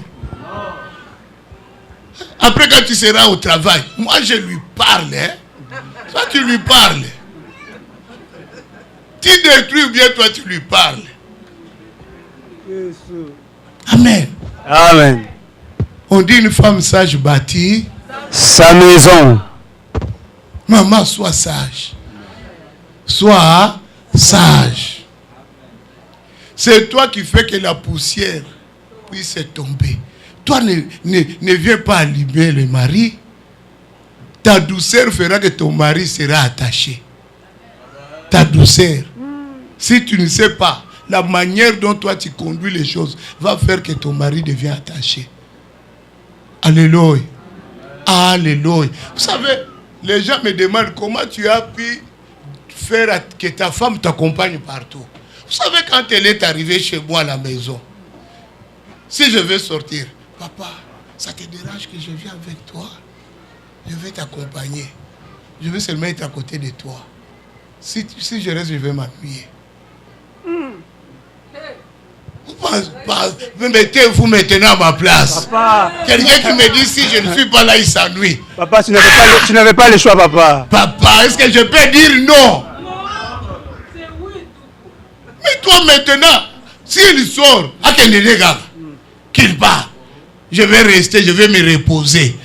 Après, quand tu seras au travail, moi, je lui parle. Hein? Toi, tu lui parles. Tu détruis ou bien toi, tu lui parles. Amen. Amen. On dit une femme sage bâtit sa maison. Maman, sois sage. Sois sage. C'est toi qui fais que la poussière puisse tomber. Toi, ne viens pas allumer le mari. Ta douceur fera que ton mari sera attaché. Ta douceur. Si tu ne sais pas, la manière dont toi tu conduis les choses va faire que ton mari devienne attaché. Alléluia. Alléluia. Vous savez, les gens me demandent comment tu as pu faire que ta femme t'accompagne partout. Vous savez, quand elle est arrivée chez moi à la maison, si je vais sortir, papa, ça te dérange que je vienne avec toi? Je vais t'accompagner. Je vais seulement être à côté de toi. Si je reste, je vais m'appuyer. Mettez-vous maintenant à ma place. Quelqu'un qui me dit si je ne suis pas là, il s'ennuie. Papa, tu n'avais pas le choix, papa. Papa, est-ce que je peux dire non? Mais toi maintenant, s'il sort, qu'il part, je vais rester, je vais me reposer.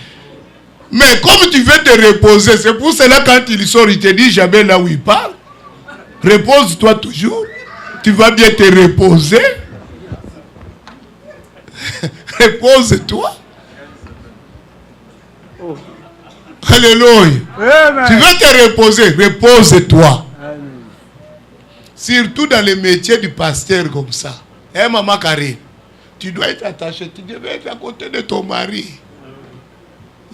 Mais comme tu veux te reposer, c'est pour cela quand il sort, il te dit jamais là où il part. Repose-toi toujours. Tu vas bien te reposer. Repose-toi. Oh. Alléluia. Tu veux te reposer. Repose-toi. Surtout dans les métiers du pasteur comme ça. Hein, maman Karine? Tu dois être attaché. Tu dois être à côté de ton mari.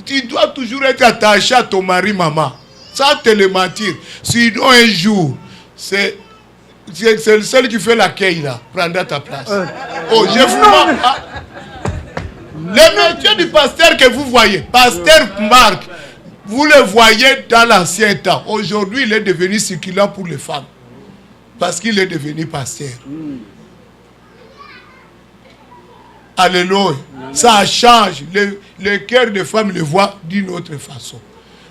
Tu dois toujours être attaché à ton mari, maman. Sans te le mentir. Sinon, un jour, c'est le seul qui fait l'accueil là. Prendra ta place. Oh, je vous montre. Ah. Le métier du pasteur que vous voyez, pasteur Marc, vous le voyez dans l'ancien temps. Aujourd'hui, il est devenu circulant pour les femmes. Parce qu'il est devenu pasteur. Alléluia. Ça change. Le cœur des femmes le voit d'une autre façon.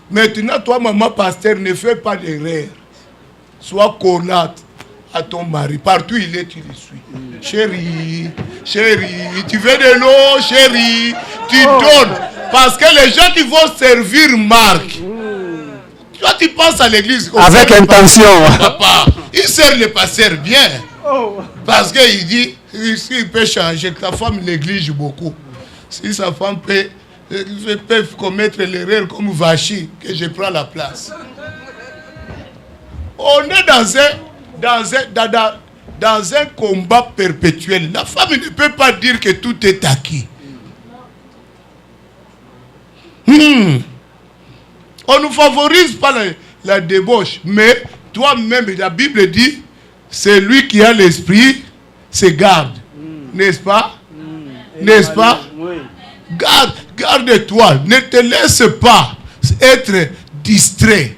Maintenant, toi, maman pasteur, ne fais pas d'erreur. Sois connate à ton mari. Partout il est, tu le suis. Chérie, tu veux de l'eau, chérie, tu donnes. Parce que les gens qui vont servir Marc, toi, tu penses à l'église. Avec intention. Papa, il sert le pasteur bien. Parce qu'il dit, il peut changer. Ta femme néglige beaucoup. Si sa femme peut commettre l'erreur comme Vachi, que je prends la place. On est dans un combat perpétuel. La femme ne peut pas dire que tout est acquis. On ne favorise pas la débauche, mais toi-même, la Bible dit, c'est lui qui a l'esprit, se garde. N'est-ce pas? N'est-ce pas? Garde-toi. Ne te laisse pas être distrait.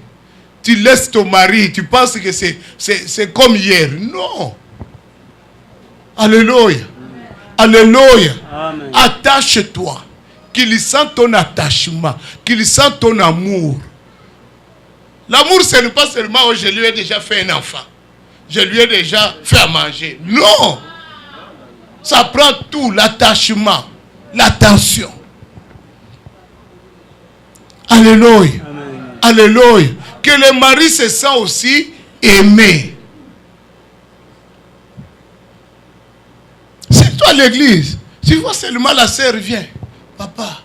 Tu laisses ton mari, tu penses que c'est comme hier. Non. Alléluia. Alléluia. Attache-toi. Qu'il sente ton attachement. Qu'il sente ton amour. L'amour, ce n'est pas seulement oh, je lui ai déjà fait un enfant. Je lui ai déjà fait à manger. Non. Ça prend tout, l'attachement, l'attention. Alléluia. Alléluia. Que le mari se sent aussi aimé. C'est toi l'église. Tu vois seulement la sœur vient. Papa,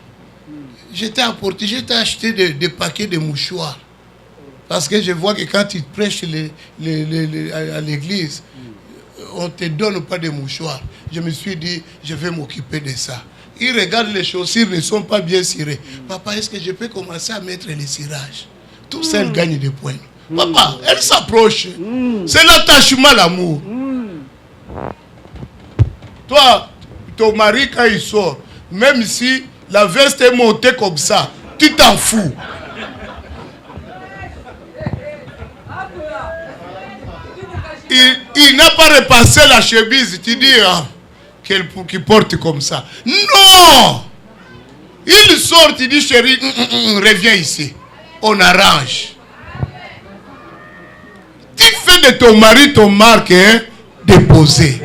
je t'ai apporté, je t'ai acheté des paquets de mouchoirs. Parce que je vois que quand tu prêches à l'église, on ne te donne pas de mouchoirs. Je me suis dit, je vais m'occuper de ça. Il regarde les chaussures ne sont pas bien cirées. Papa, est-ce que je peux commencer à mettre les cirages? Tout ça, elle gagne des points. Papa, elle s'approche. C'est l'attachement, l'amour. Toi, ton mari, quand il sort, même si la veste est montée comme ça, tu t'en fous. Il n'a pas repassé la chemise. Tu dis qu'il porte comme ça. Non! Il sort, il dit chérie, reviens ici. On arrange. Tu fais de ton mari ton marque déposé.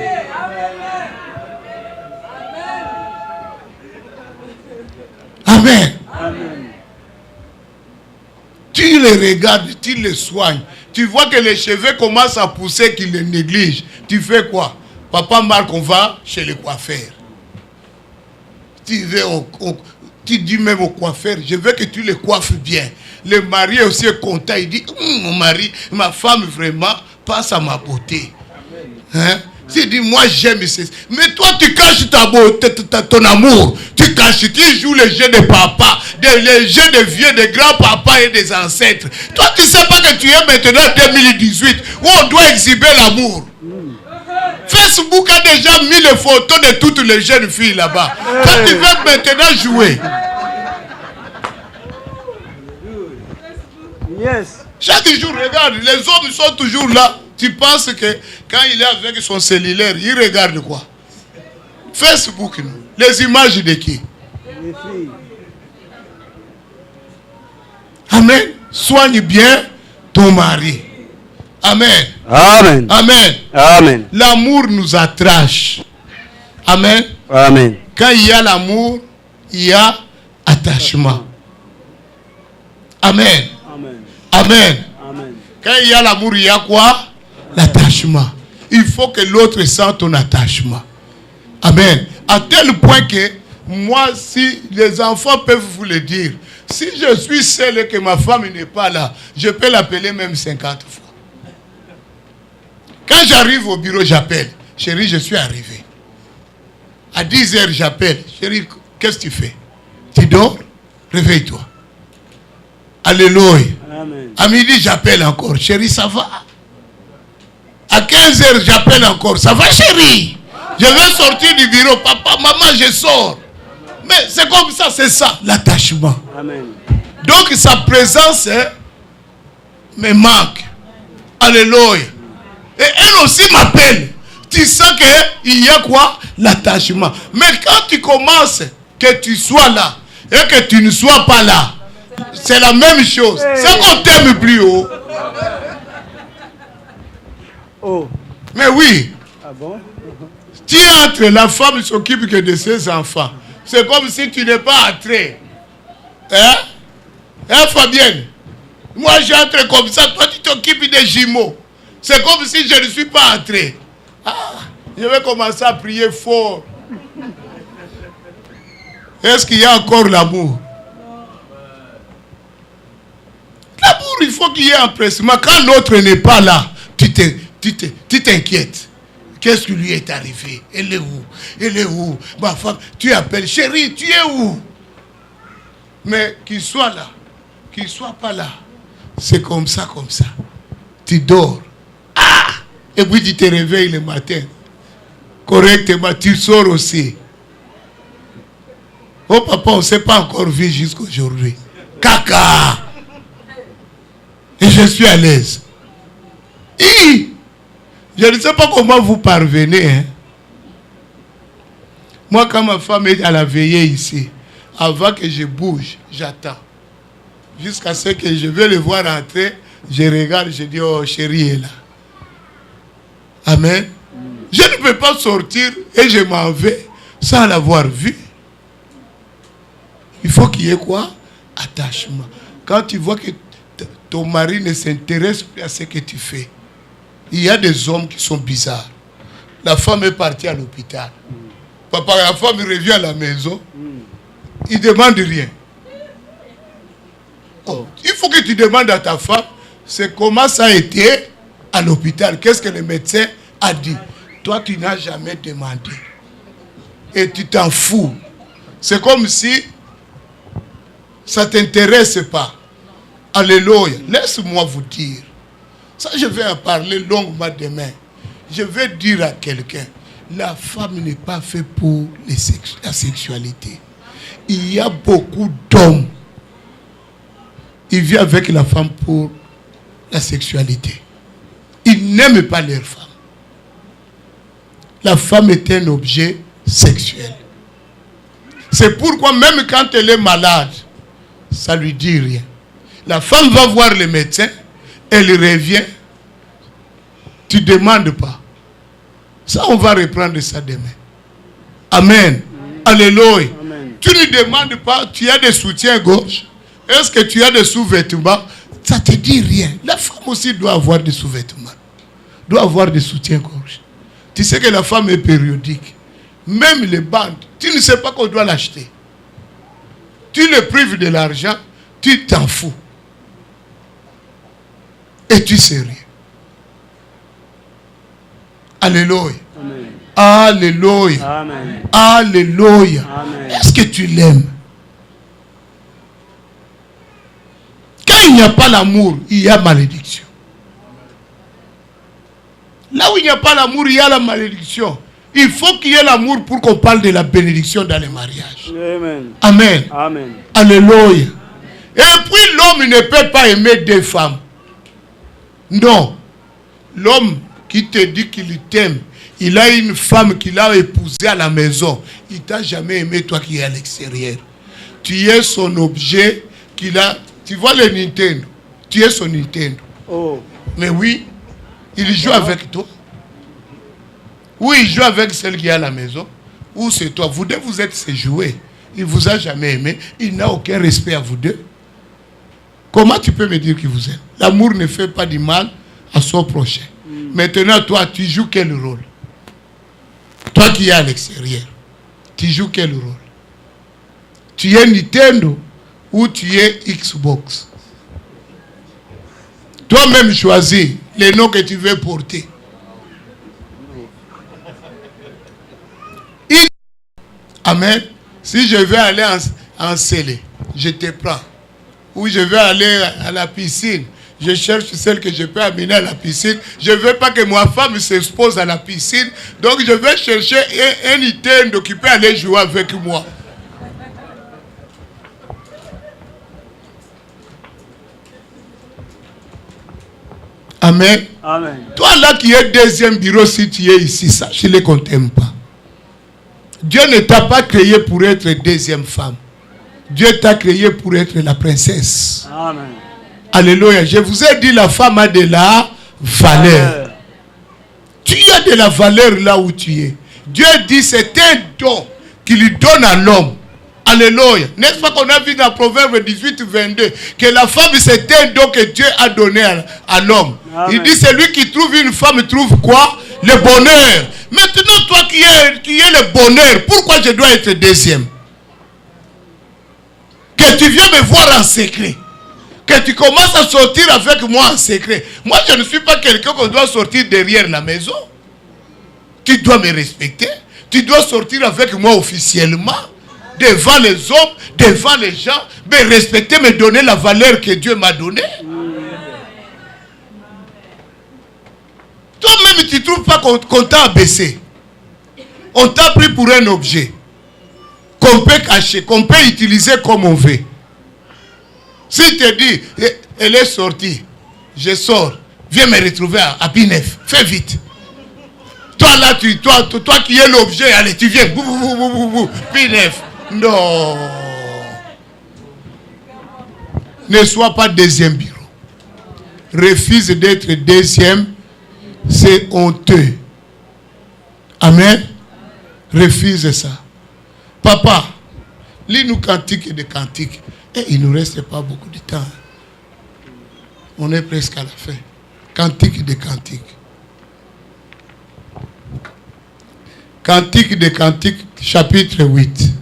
Amen. Tu les regardes, tu les soignes. Tu vois que les cheveux commencent à pousser, qu'ils les négligent. Tu fais quoi? Papa Marc, on va chez le coiffeur. Tu dis même au coiffeur, je veux que tu les coiffes bien. Le mari aussi est content. Il dit, mon mari, ma femme vraiment passe à ma beauté. Hein? Tu dis, moi j'aime ça. Mais toi tu caches ta beauté, ton amour. Tu caches, tu joues les jeux de papa, les jeux de vieux, de grands-papas et des ancêtres. Toi tu sais pas que tu es maintenant en 2018 où on doit exhiber l'amour. Facebook a déjà mis les photos de toutes les jeunes filles là-bas. Toi tu veux maintenant jouer. Yes. Chaque jour, regarde, les hommes sont toujours là. Tu penses que quand il est avec son cellulaire, il regarde quoi? Facebook, non? Les images de qui? Les filles. Amen. Soigne bien ton mari. Amen. Amen. Amen. Amen. L'amour nous attrache. Amen. Amen. Quand il y a l'amour, il y a attachement. Amen. Amen. Amen. Amen. Quand il y a l'amour, il y a quoi? L'attachement. Il faut que l'autre sente ton attachement. Amen. À tel point que moi, si les enfants peuvent vous le dire, si je suis seul et que ma femme n'est pas là, je peux l'appeler même 50 fois. Quand j'arrive au bureau, j'appelle. Chérie, je suis arrivé. À 10h, j'appelle. Chérie, qu'est-ce que tu fais? Tu dors? Réveille-toi. Alléluia. Amen. À midi, j'appelle encore. Chérie, ça va? À 15h, j'appelle encore. Ça va, chérie? Je vais sortir du bureau. Papa, maman, je sors. Mais c'est comme ça, c'est ça, l'attachement. Amen. Donc, sa présence me manque. Alléluia. Et elle aussi m'appelle. Tu sens qu'il y a quoi? L'attachement. Mais quand tu commences, que tu sois là et que tu ne sois pas là, c'est la même chose. C'est qu'on t'aime plus haut. Oh. Mais oui. Ah bon? Tu entres, la femme s'occupe que de ses enfants. C'est comme si tu n'es pas entré. Hein? Hein, Fabienne? Moi, j'entre comme ça. Toi, tu t'occupes des jumeaux. C'est comme si je ne suis pas entré. Ah, je vais commencer à prier fort. Est-ce qu'il y a encore l'amour? L'amour, il faut qu'il y ait empressement. Quand l'autre n'est pas là, tu t'inquiètes. Qu'est-ce qui lui est arrivé? Elle est où? Elle est où? Ma femme, tu appelles, chérie, tu es où? Mais qu'il soit là, qu'il soit pas là, c'est comme ça, comme ça. Tu dors. Ah! Et puis tu te réveilles le matin. Correctement, tu sors aussi. Oh papa, on ne s'est pas encore vu jusqu'aujourd'hui. Caca! Et je suis à l'aise. Je ne sais pas comment vous parvenez. Hein. Moi, quand ma femme est à la veillée ici, avant que je bouge, j'attends. Jusqu'à ce que je vais le voir entrer, je regarde, je dis, oh chérie est là. Amen. Je ne peux pas sortir et je m'en vais sans l'avoir vu. Il faut qu'il y ait quoi? Attachement. Quand tu vois que ton mari ne s'intéresse plus à ce que tu fais, il y a des hommes qui sont bizarres. La femme est partie à l'hôpital. Papa, la femme revient à la maison. Il ne demande rien. Oh, il faut que tu demandes à ta femme, c'est comment ça a été à l'hôpital. Qu'est-ce que le médecin a dit? Toi, tu n'as jamais demandé. Et tu t'en fous. C'est comme si ça ne t'intéresse pas. Alléluia. Laisse-moi vous dire. Ça, je vais en parler longuement demain. Je vais dire à quelqu'un, la femme n'est pas faite pour la sexualité. Il y a beaucoup d'hommes. Ils vivent avec la femme pour la sexualité. Ils n'aiment pas leur femme. La femme est un objet sexuel. C'est pourquoi même quand elle est malade, ça ne lui dit rien. La femme va voir le médecin, elle revient, tu ne demandes pas. Ça, on va reprendre ça demain. Amen. Alléluia. Tu ne demandes pas, tu as des soutiens-gorge. Est-ce que tu as des sous-vêtements? Ça ne te dit rien. La femme aussi doit avoir des sous-vêtements. Doit avoir des soutiens-gorge. Tu sais que la femme est périodique. Même les bandes, tu ne sais pas qu'on doit l'acheter. Tu le prives de l'argent, tu t'en fous. Et tu sais rien. Alléluia. Amen. Alléluia. Amen. Alléluia. Amen. Est-ce que tu l'aimes? Quand il n'y a pas l'amour, il y a malédiction. Là où il n'y a pas l'amour, il y a la malédiction. Il faut qu'il y ait l'amour pour qu'on parle de la bénédiction dans les mariages. Amen. Amen. Amen. Alléluia. Et puis l'homme ne peut pas aimer deux femmes. Non. L'homme qui te dit qu'il t'aime, il a une femme qu'il a épousée à la maison. Il t'a jamais aimé toi qui es à l'extérieur. Tu es son objet qu'il a. Tu vois le Nintendo. Tu es son Nintendo. Oh. Mais oui, il joue avec toi. Ou il joue avec celle qui est à la maison. Ou c'est toi. Vous deux, vous êtes ses jouets. Il ne vous a jamais aimé. Il n'a aucun respect à vous deux. Comment tu peux me dire qu'il vous aime? L'amour ne fait pas du mal à son prochain. Maintenant, toi, tu joues quel rôle? Toi qui es à l'extérieur, tu joues quel rôle? Tu es Nintendo ou tu es Xbox? Toi-même choisis les noms que tu veux porter. Amen. Si je vais aller en scellé, je te prends. Ou je vais aller à la piscine, je cherche celle que je peux amener à la piscine. Je ne veux pas que ma femme s'expose à la piscine. Donc je vais chercher un Nintendo qui peut aller jouer avec moi. Amen. Amen. Toi là qui es deuxième bureau, si tu es ici, sache-le qu'on ne t'aime pas. Dieu ne t'a pas créé pour être deuxième femme. Dieu t'a créé pour être la princesse. Amen. Alléluia. Je vous ai dit, la femme a de la valeur. Tu as de la valeur là où tu es. Dieu dit, c'est un don qu'il lui donne à l'homme. Alléluia. N'est-ce pas qu'on a vu dans Proverbe 18, 22, que la femme, c'est un don que Dieu a donné à l'homme. Il dit, celui qui trouve une femme trouve quoi? Le bonheur. Maintenant, toi qui es le bonheur, pourquoi je dois être deuxième? Que tu viens me voir en secret. Que tu commences à sortir avec moi en secret. Moi, je ne suis pas quelqu'un qu'on doit sortir derrière la maison. tu dois me respecter. Tu dois sortir avec moi officiellement, devant les hommes, devant les gens, me respecter, me donner la valeur que Dieu m'a donnée. Toi-même, tu ne trouves pas qu'on t'a abaissé. On t'a pris pour un objet qu'on peut cacher, qu'on peut utiliser comme on veut. Si tu dis, elle est sortie, je sors, viens me retrouver à Pinef, fais vite. Toi là, toi qui es l'objet, allez, tu viens, Pinef. Non. Ne sois pas deuxième bureau. Refuse d'être deuxième, c'est honteux. Amen. Refuse ça. Papa, lis-nous cantiques et des cantiques. Et il ne nous reste pas beaucoup de temps. On est presque à la fin. Cantiques et des cantiques. Cantiques des cantiques, chapitre 8.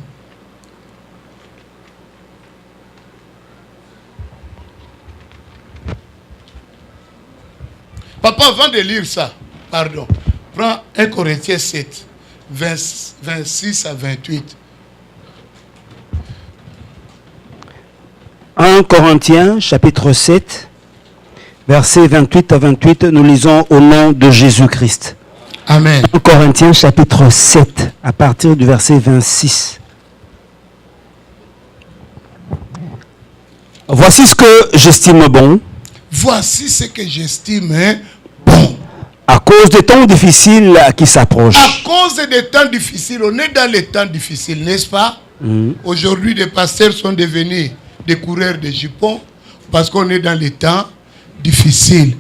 Papa, avant de lire ça, pardon, prends 1 Corinthiens 7, 26 à 28. 1 Corinthiens, chapitre 7, versets 28 à 28, nous lisons au nom de Jésus-Christ. Amen. 1 Corinthiens, chapitre 7, à partir du verset 26. Voici ce que j'estime bon. Voici ce que j'estime bon. À cause des temps difficiles qui s'approchent. À cause des temps difficiles, on est dans les temps difficiles, n'est-ce pas? Aujourd'hui, des pasteurs sont devenus des coureurs de jupons parce qu'on est dans les temps difficiles.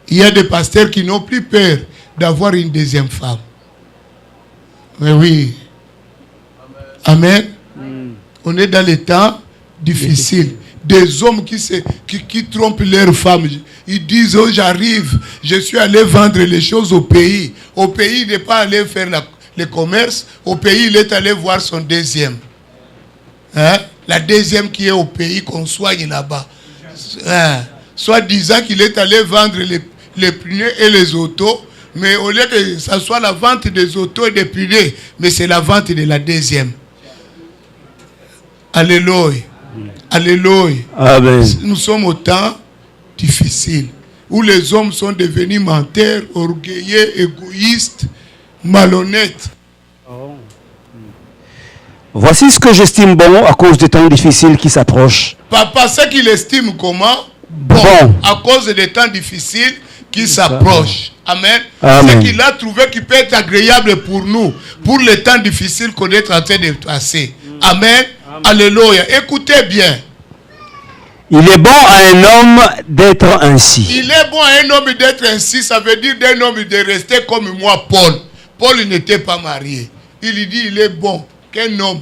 Il y a des pasteurs qui n'ont plus peur d'avoir une deuxième femme. Mais oui. Amen. On est dans les temps difficiles. Des hommes qui trompent leurs femmes. Ils disent, oh j'arrive, je suis allé vendre les choses au pays. Au pays, il n'est pas allé faire le commerce. Au pays, il est allé voir son deuxième. Hein? La deuxième qui est au pays qu'on soigne là-bas. Hein? Soit disant qu'il est allé vendre les pneus et les autos. Mais au lieu que ce soit la vente des autos et des pneus, mais c'est la vente de la deuxième. Alléluia. Alléluia. Amen. Nous sommes au temps difficile où les hommes sont devenus menteurs, orgueilleux, égoïstes, malhonnêtes. Voici ce que j'estime bon à cause des temps difficiles qui s'approchent. Papa, ce qu'il estime comment? Bon. À cause des temps difficiles qui s'approchent. Amen. Amen. Ce qu'il a trouvé qui peut être agréable pour nous, pour les temps difficiles qu'on est en train de passer. Amen. Alléluia. Écoutez bien. Il est bon à un homme d'être ainsi. Il est bon à un homme d'être ainsi. Ça veut dire d'un homme de rester comme moi, Paul. Paul n'était pas marié. Il dit il est bon qu'un homme,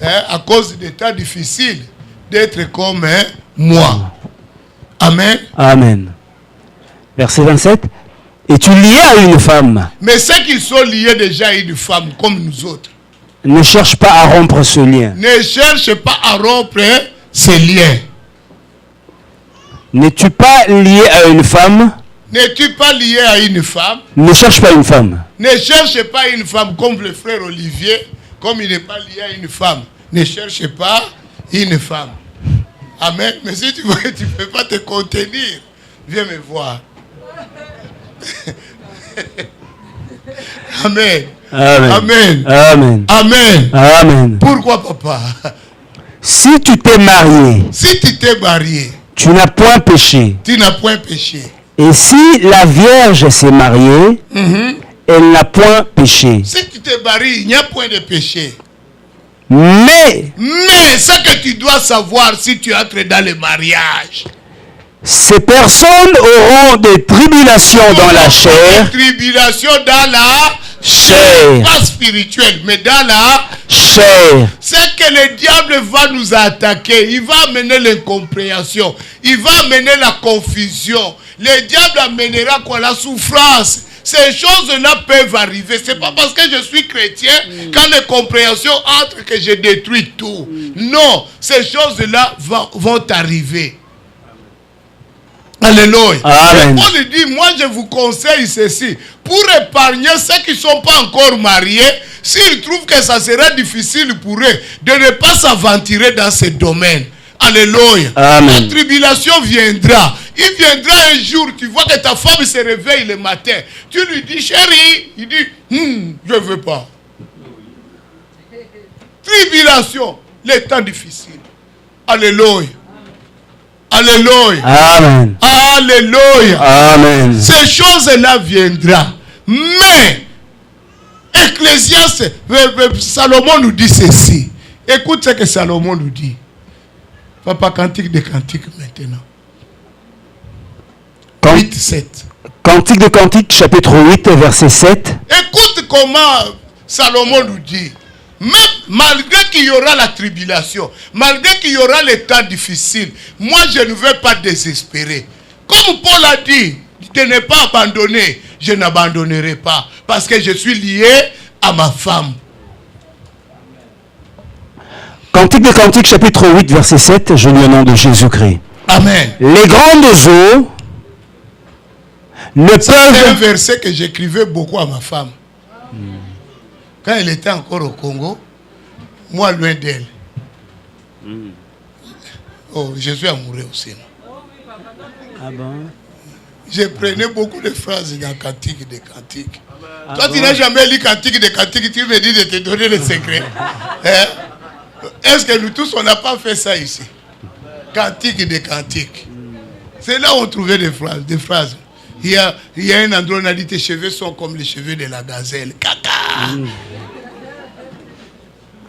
à cause des temps difficiles, d'être comme moi. Amen. Amen. Verset 27. Es-tu lié à une femme? Mais ceux qui sont liés déjà à une femme, comme nous autres, ne cherche pas à rompre ce lien. Ne cherche pas à rompre ces liens. N'es-tu pas lié à une femme? N'es-tu pas lié à une femme? Ne cherche pas une femme. Ne cherche pas une femme comme le frère Olivier, comme il n'est pas lié à une femme. Ne cherche pas une femme. Amen. Mais si tu vois que tu ne peux pas te contenir, viens me voir. Amen. Amen. Amen. Amen. Amen. Amen. Pourquoi, papa? Si tu t'es marié, Si tu t'es marié, tu n'as point péché. tu n'as point péché. Et si la Vierge s'est mariée, elle n'a point péché. Si tu te maries, il n'y a point de péché. Mais Mais ce que tu dois savoir si tu entres dans le mariage, ces personnes auront des tribulations dans la chair. Tribulation dans la Chair. Pas spirituelle, mais dans la Chair. C'est que le diable va nous attaquer. Il va amener l'incompréhension. Il va amener la confusion. Le diable amènera quoi? La souffrance. Ces choses-là peuvent arriver. C'est pas parce que je suis chrétien, quand les compréhensions entrent, que je détruis tout. Non, ces choses-là vont arriver. Alléluia. Amen. Et Paul dit, moi je vous conseille ceci, pour épargner ceux qui ne sont pas encore mariés, s'ils trouvent que ça sera difficile pour eux de ne pas s'aventurer dans ce domaine. Alléluia. Amen. La tribulation viendra. Il viendra un jour, tu vois que ta femme se réveille le matin. Tu lui dis, chérie, il dit, je ne veux pas. Tribulation, les temps difficiles. Alléluia. Alléluia. Amen. Alléluia. Amen. Ces choses-là viendront. Mais, Ecclésiaste, Salomon nous dit ceci. Écoute ce que Salomon nous dit. Papa, cantique des cantiques maintenant. 8, 7. Cantique de Cantique, chapitre 8, verset 7. Écoute comment Salomon nous dit. Même malgré qu'il y aura la tribulation, malgré qu'il y aura les temps difficiles, moi je ne vais pas désespérer. Comme Paul a dit, de ne pas abandonner, je n'abandonnerai pas. Parce que je suis lié à ma femme. Cantique de Cantique, chapitre 8, verset 7, je lis au nom de Jésus-Christ. Amen. Les grandes eaux ne C'est un peuvent... verset que j'écrivais beaucoup à ma femme. Quand elle était encore au Congo, moi loin d'elle. Oh, je suis amoureux aussi. Ah bon? Je prenais beaucoup de phrases dans Cantique des Cantiques. Toi, tu n'as jamais lu Cantique des Cantiques, tu me dis de te donner le secret. Hein? Est-ce que nous tous, on n'a pas fait ça ici? Cantique des Cantiques. C'est là où on trouvait des phrases. Il y a un endroit où on a dit tes cheveux sont comme les cheveux de la gazelle. Caca!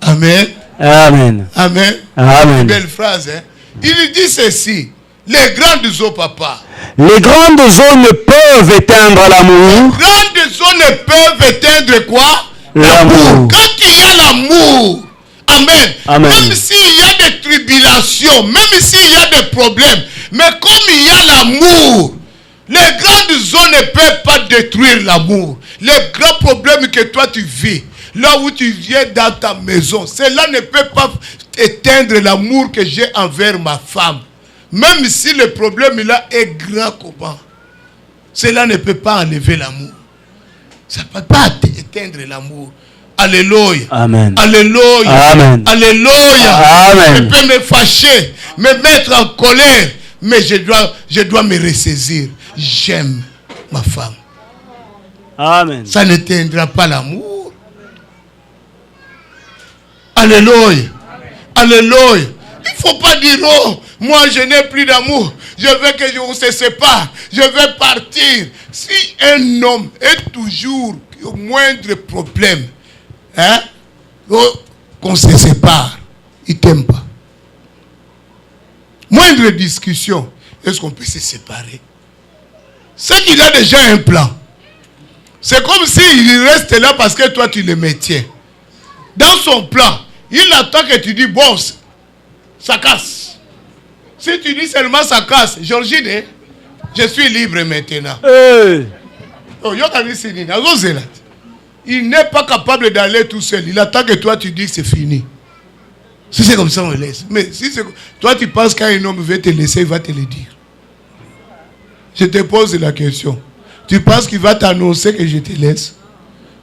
Amen. Amen. Amen. Amen. Belle phrase, hein? Il dit ceci. Les grandes eaux, papa. Les grandes eaux ne peuvent éteindre l'amour. Grandes eaux ne peuvent éteindre quoi? L'amour. Quand il y a l'amour, amen. Amen. Même s'il y a des tribulations, même s'il y a des problèmes, mais comme il y a l'amour, les grandes eaux ne peuvent pas détruire l'amour. Les grands problèmes que toi tu vis, là où tu viens dans ta maison, cela ne peut pas éteindre l'amour que j'ai envers ma femme. Même si le problème là est grand comment, cela ne peut pas enlever l'amour. Ça ne peut pas éteindre l'amour. Alléluia. Amen. Alléluia. Amen. Alléluia. Amen. Je peux me fâcher, me mettre en colère, mais je dois me ressaisir. J'aime ma femme. Amen. Ça n'éteindra pas l'amour. Alléluia. Alléluia. Il ne faut pas dire, oh, moi je n'ai plus d'amour. Je veux que on se sépare. Je vais partir. Si un homme est toujours au moindre problème, hein, qu'on se sépare, il ne t'aime pas. Moindre discussion, est-ce qu'on peut se séparer? C'est qu'il a déjà un plan. C'est comme s'il reste là parce que toi tu le maintiens. Dans son plan, il attend que tu dis, bon, ça casse. Si tu dis seulement ça casse, Georgine, je suis libre maintenant. Hey. Oh, il n'est pas capable d'aller tout seul. Il attend que toi tu dis c'est fini. Si c'est comme ça, on le laisse. Mais si c'est... toi tu penses qu'un homme veut te laisser, il va te le dire. Je te pose la question. Tu penses qu'il va t'annoncer que je te laisse?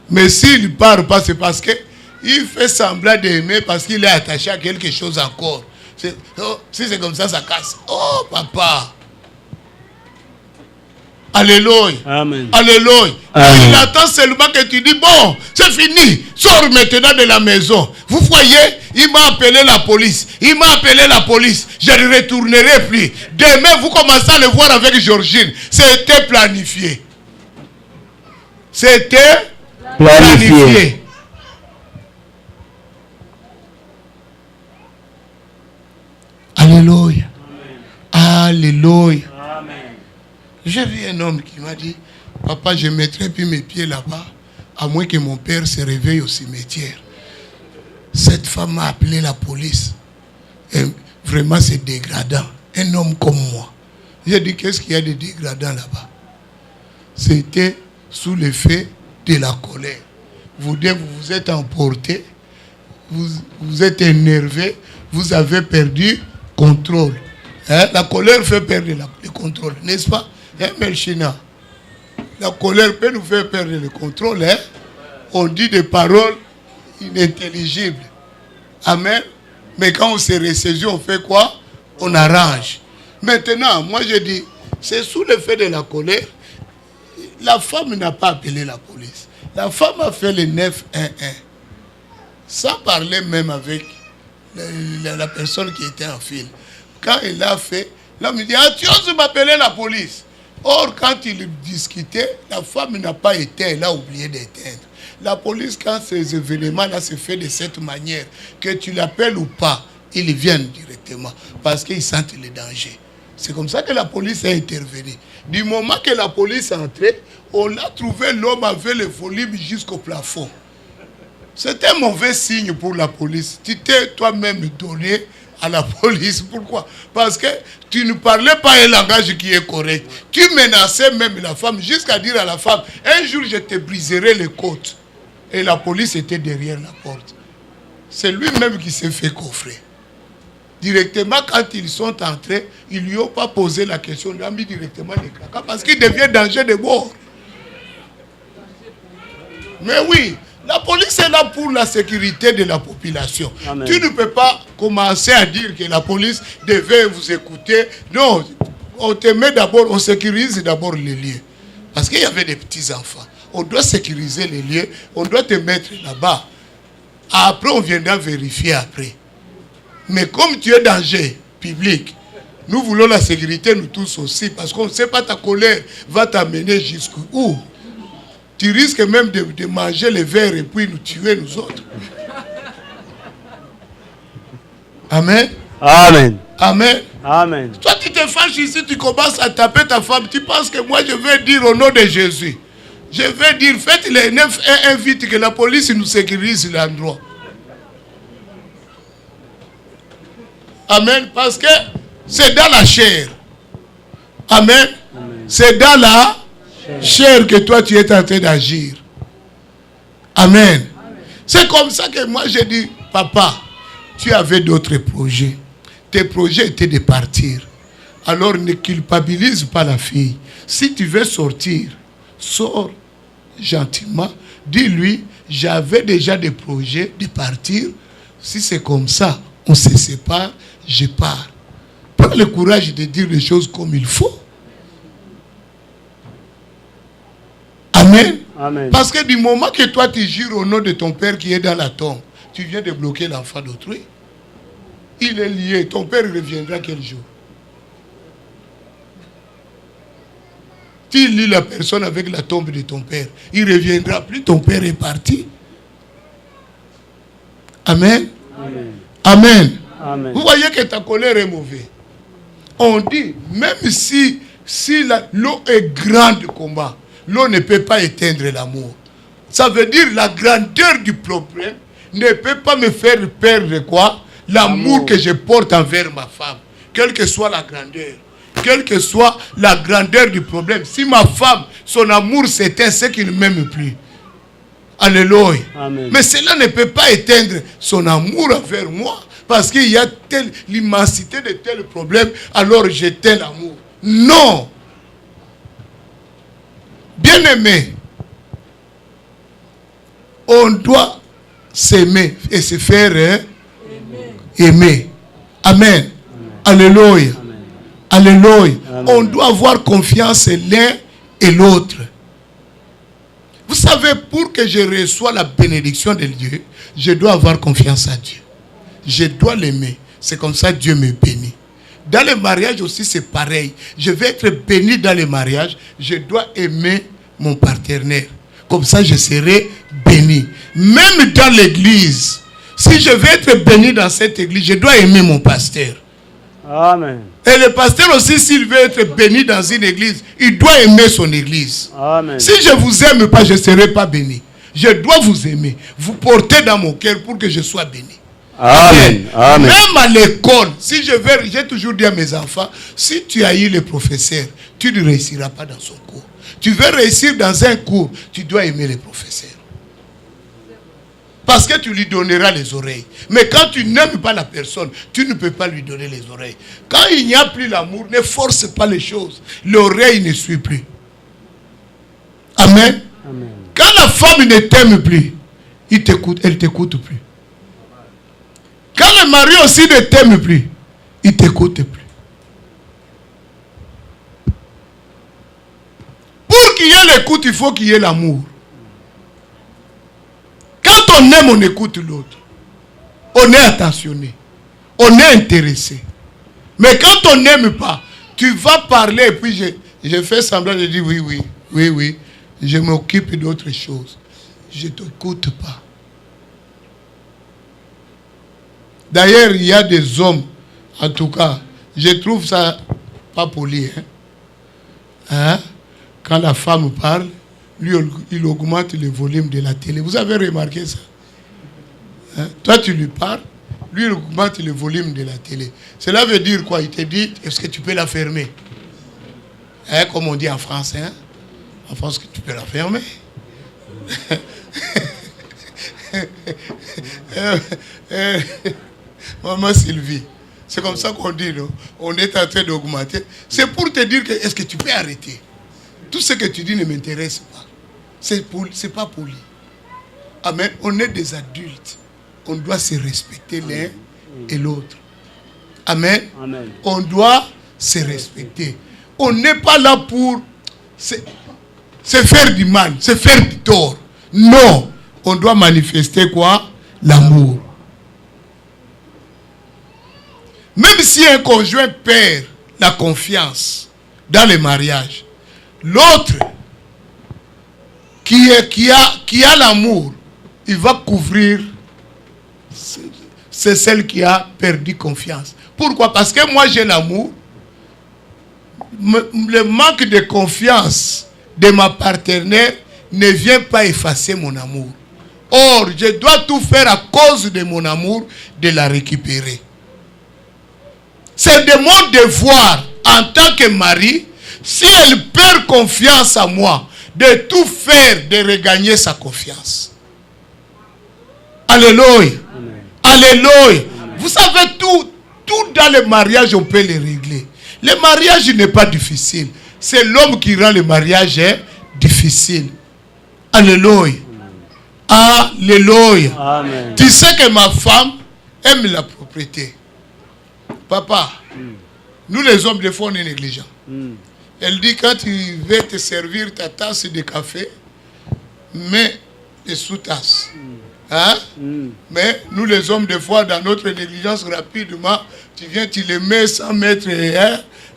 Mais s'il ne part pas, c'est parce qu'il fait semblant d'aimer parce qu'il est attaché à quelque chose encore. Oh, si c'est comme ça, ça casse. Oh, papa. Alléluia. Amen. Alléluia. Amen. Il attend seulement que tu dis, bon, c'est fini. Sors maintenant de la maison. Vous voyez, il m'a appelé la police. Il m'a appelé la police. Je ne retournerai plus. Demain, vous commencez à le voir avec Georgine. C'était planifié. C'était planifié. Alléluia. Alléluia. J'ai vu un homme qui m'a dit, papa, je ne mettrai plus mes pieds là-bas, à moins que mon père se réveille au cimetière. Cette femme m'a appelé la police. Et vraiment, c'est dégradant. Un homme comme moi. J'ai dit, qu'est-ce qu'il y a de dégradant là-bas? C'était sous l'effet de la colère. Vous vous êtes emporté, vous êtes énervé, vous avez perdu contrôle. Hein? La colère fait perdre le contrôle, n'est-ce pas? Hein, Melchina? La colère peut nous faire perdre le contrôle. Hein? On dit des paroles inintelligibles. Amen. Mais quand on se ressaisit, on fait quoi? On arrange. Maintenant, moi je dis, c'est sous l'effet de la colère. La femme n'a pas appelé la police. La femme a fait le 911. Sans parler même avec la personne qui était en file. Quand il a fait, l'homme dit, ah, tu oses m'appeler la police. Or, quand il discutait, la femme n'a pas éteint, elle a oublié d'éteindre. La police, quand ces événements-là se font de cette manière, que tu l'appelles ou pas, ils viennent directement parce qu'ils sentent le danger. C'est comme ça que la police a intervenu. Du moment que la police est entrée, on a trouvé l'homme avec le volume jusqu'au plafond. C'est un mauvais signe pour la police. Tu t'es toi-même donné à la police. Pourquoi? Parce que tu ne parlais pas un langage qui est correct. Tu menaçais même la femme jusqu'à dire à la femme, un jour je te briserai les côtes. Et la police était derrière la porte. C'est lui-même qui s'est fait coffrer. Directement, quand ils sont entrés, ils ne lui ont pas posé la question. Ils lui ont mis directement les craquants parce qu'il devient danger de mort. Mais oui, la police est là pour la sécurité de la population. Amen. Tu ne peux pas commencer à dire que la police devait vous écouter. Non, on te met d'abord, on sécurise d'abord les lieux. Parce qu'il y avait des petits-enfants. On doit sécuriser les lieux, on doit te mettre là-bas. Après, on viendra vérifier après. Mais comme tu es danger public, nous voulons la sécurité, nous tous aussi, parce qu'on ne sait pas ta colère va t'amener jusqu'où. Tu risques même de manger les verres et puis nous tuer nous autres. Amen. Amen. Amen. Amen. Toi, tu te fâches ici, tu commences à taper ta femme, tu penses que moi je vais dire au nom de Jésus. Je vais dire, faites les 911 vite que la police nous sécurise l'endroit. Amen. Parce que c'est dans la chair. Amen. Amen. C'est dans la chair que toi tu es en train d'agir. Amen. Amen. C'est comme ça que moi j'ai dit, papa, tu avais d'autres projets. Tes projets étaient de partir. Alors ne culpabilise pas la fille. Si tu veux sortir, sors gentiment. Dis-lui, j'avais déjà des projets de partir. Si c'est comme ça, on se sépare, je pars. Prends le courage de dire les choses comme il faut. Amen. Amen. Parce que du moment que toi tu jures au nom de ton père qui est dans la tombe, tu viens de bloquer l'enfant d'autrui. Il est lié. Ton père reviendra quel jour? Tu lis la personne avec la tombe de ton père. Il reviendra plus. Ton père est parti. Amen. Amen. Amen. Amen. Vous voyez que ta colère est mauvaise. On dit, même si l'eau est grande combat, l'eau ne peut pas éteindre l'amour. Ça veut dire la grandeur du problème ne peut pas me faire perdre quoi? L'amour que je porte envers ma femme. Quelle que soit la grandeur. Quelle que soit la grandeur du problème. Si ma femme, son amour s'éteint, c'est qu'il ne m'aime plus. Alléluia. Amen. Mais cela ne peut pas éteindre son amour envers moi. Parce qu'il y a l'immensité de tels problèmes, alors j'éteins l'amour. Non. Bien-aimé, on doit s'aimer et se faire aimer. Amen. Alléluia. Alléluia. On doit avoir confiance l'un et l'autre. Vous savez, pour que je reçoive la bénédiction de Dieu, je dois avoir confiance à Dieu. Je dois l'aimer. C'est comme ça que Dieu me bénit. Dans le mariage aussi, c'est pareil. Je vais être béni dans le mariage. Je dois aimer mon partenaire. Comme ça, je serai béni. Même dans l'église, si je veux être béni dans cette église, je dois aimer mon pasteur. Amen. Et le pasteur aussi, s'il veut être béni dans une église, il doit aimer son église. Amen. Si je ne vous aime pas, je ne serai pas béni. Je dois vous aimer. Vous porter dans mon cœur pour que je sois béni. Amen. Amen. Même à l'école, si je veux, j'ai toujours dit à mes enfants, si tu haïs le professeur, tu ne réussiras pas dans son cours. Tu veux réussir dans un cours, tu dois aimer le professeur. Parce que tu lui donneras les oreilles. Mais quand tu n'aimes pas la personne, tu ne peux pas lui donner les oreilles. Quand il n'y a plus l'amour, ne force pas les choses. L'oreille ne suit plus. Amen. Amen. Quand la femme ne t'aime plus, elle ne t'écoute plus. Quand le mari aussi ne t'aime plus, il ne t'écoute plus. Pour qu'il y ait l'écoute, il faut qu'il y ait l'amour. Quand on aime, on écoute l'autre. On est attentionné. On est intéressé. Mais quand on n'aime pas, tu vas parler et puis je fais semblant de dire oui. Je m'occupe d'autres choses. Je ne t'écoute pas. D'ailleurs, il y a des hommes, en tout cas, je trouve ça pas poli. Quand la femme parle, lui, il augmente le volume de la télé. Vous avez remarqué ça? Toi, tu lui parles, lui, il augmente le volume de la télé. Cela veut dire quoi? Il te dit, est-ce que tu peux la fermer? Comme on dit en français. En France, que tu peux la fermer. Maman Sylvie, c'est comme ça qu'on dit, non? On est en train d'augmenter. C'est pour te dire que, est-ce que tu peux arrêter? Tout ce que tu dis ne m'intéresse pas. C'est pas poli. Amen. On est des adultes. On doit se respecter l'un et l'autre. Amen. Amen. On doit se respecter. On n'est pas là pour se faire du mal, se faire du tort. Non. On doit manifester quoi? L'amour. Même si un conjoint perd la confiance dans le mariage, l'autre qui a l'amour, il va couvrir, c'est celle qui a perdu confiance. Pourquoi? Parce que moi j'ai l'amour. Le manque de confiance de ma partenaire ne vient pas effacer mon amour. Or, je dois tout faire à cause de mon amour de la récupérer. C'est de mon devoir en tant que mari, si elle perd confiance en moi, de tout faire de regagner sa confiance. Alléluia. Alléluia. Vous savez, tout dans le mariage, on peut le régler. Le mariage n'est pas difficile. C'est l'homme qui rend le mariage difficile. Alléluia. Alléluia. Amen. Tu sais que ma femme aime la propriété. Papa, nous les hommes, des fois, on est négligents. Elle dit, quand tu veux te servir ta tasse de café, mets des sous-tasses. Mais nous les hommes, des fois, dans notre négligence, rapidement, tu viens, tu les mets sans mettre,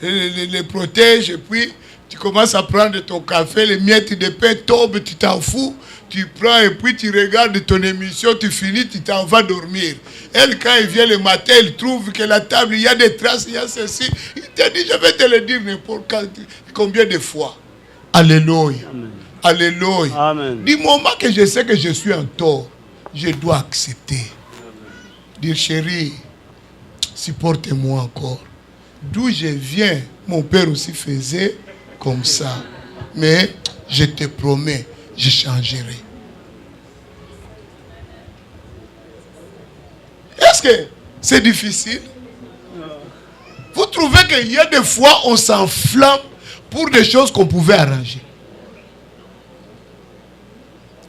les protèges, et puis tu commences à prendre ton café, les miettes de pain tombent, tu t'en fous, tu prends et puis tu regardes ton émission, tu finis, tu t'en vas dormir. Elle, quand elle vient le matin, elle trouve que la table, il y a des traces, il y a ceci. Il te dit, je vais te le dire n'importe combien de fois. Alléluia. Amen. Alléluia. Amen. Du moment que je sais que je suis en tort, je dois accepter. Dire, chérie, supporte-moi encore. D'où je viens, mon père aussi faisait comme ça. Mais je te promets, je changerai. Est-ce que c'est difficile? Vous trouvez qu'il y a des fois on s'enflamme pour des choses qu'on pouvait arranger?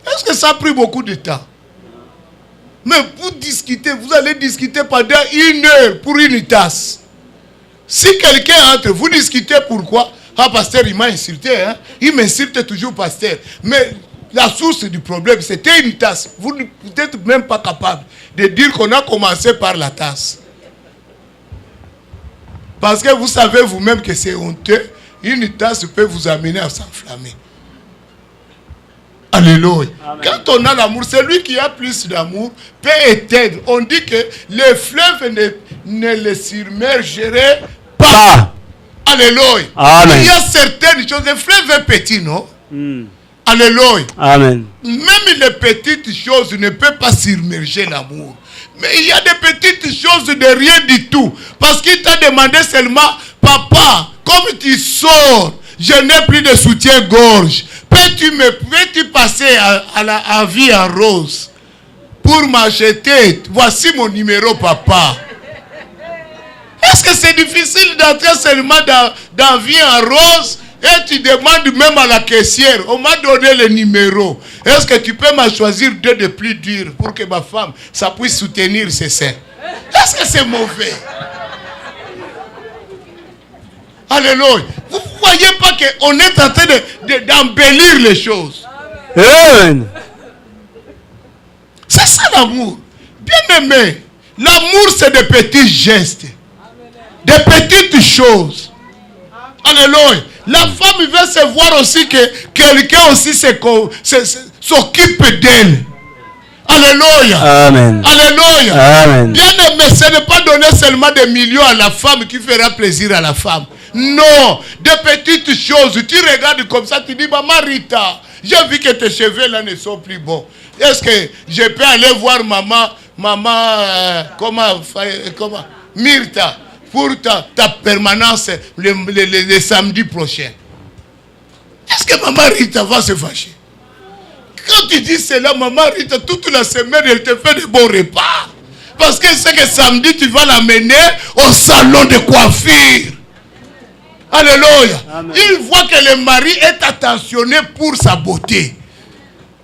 Est-ce que ça a pris beaucoup de temps? Mais vous discutez, vous allez discuter pendant 1 heure pour une tasse. Si quelqu'un entre, vous discutez pourquoi? Ah, pasteur, il m'a insulté. Il m'insulte toujours, pasteur. Mais la source du problème, c'était une tasse. Vous n'êtes même pas capable de dire qu'on a commencé par la tasse. Parce que vous savez vous-même que c'est honteux. Une tasse peut vous amener à s'enflammer. Alléluia. Amen. Quand on a l'amour, celui qui a plus d'amour peut éteindre. On dit que les fleuves ne les submergeraient pas. Alléluia. Amen. Il y a certaines choses. Le fleuve est petit, non? Alléluia. Amen. Même les petites choses ne peuvent pas submerger l'amour. Mais il y a des petites choses de rien du tout. Parce qu'il t'a demandé seulement, papa, comme tu sors, je n'ai plus de soutien-gorge. Peux-tu passer à la vie en rose? pour m'acheter. Voici mon numéro, papa. Est-ce que c'est difficile d'entrer seulement dans vie en rose et tu demandes même à la caissière, on m'a donné le numéro. Est-ce que tu peux m'en choisir 2 de plus durs pour que ma femme, ça puisse soutenir ses seins? Est-ce que c'est mauvais? Alléluia. Vous ne voyez pas qu'on est en train d'embellir les choses? Amen. C'est ça l'amour. Bien aimé, l'amour c'est des petits gestes. Des petites choses. Alléluia. La femme veut se voir aussi que quelqu'un aussi s'occupe d'elle. Alléluia. Amen. Alléluia. Amen. Bien aimé, ce n'est pas donner seulement des millions à la femme qui fera plaisir à la femme. Non, des petites choses. Tu regardes comme ça, tu dis, maman Rita, j'ai vu que tes cheveux là ne sont plus bons. Est-ce que je peux aller voir comment Myrta, pour ta permanence le samedi prochain? Est-ce que maman Rita va se fâcher? Quand tu dis cela, maman Rita, toute la semaine, elle te fait de bons repas. Parce qu'elle sait que samedi, tu vas l'amener au salon de coiffure. Alléluia. Amen. Il voit que le mari est attentionné pour sa beauté.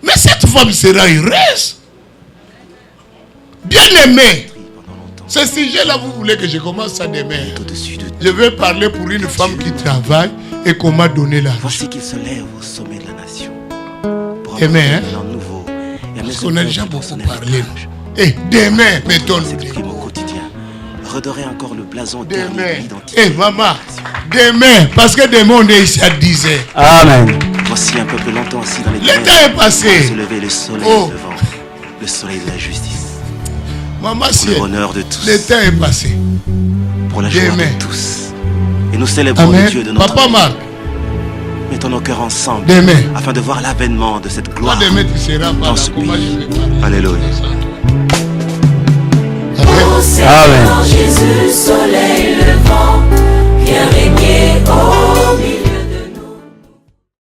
Mais cette femme sera heureuse. Bien aimée. Ce sujet-là, vous voulez que je commence à demain? Je vais parler pour une femme qui travaille et qu'on m'a donné l'argent. Voici qu'il se lève au sommet de la nation. Amen. Parce qu'on a déjà beaucoup parlé. Et demain, mettons-nous. Au quotidien. Redorer encore le blason demain. Maman, demain, parce que demain on est ici à 10 heures. Amen. Voici un peu plus longtemps aussi dans les le temps est passé. Se lever le soleil devant, le soleil de la justice. Maman, pour le bonheur de tous. Le temps est passé. Pour la joie de tous. Et nous célébrons Amen. le Dieu de notre Papa Marc. Mettons nos cœurs ensemble demain. Afin de voir l'avènement de cette gloire demain, tu seras dans ce pays. Alléluia. Amen. Jésus, soleil levant, viens régner.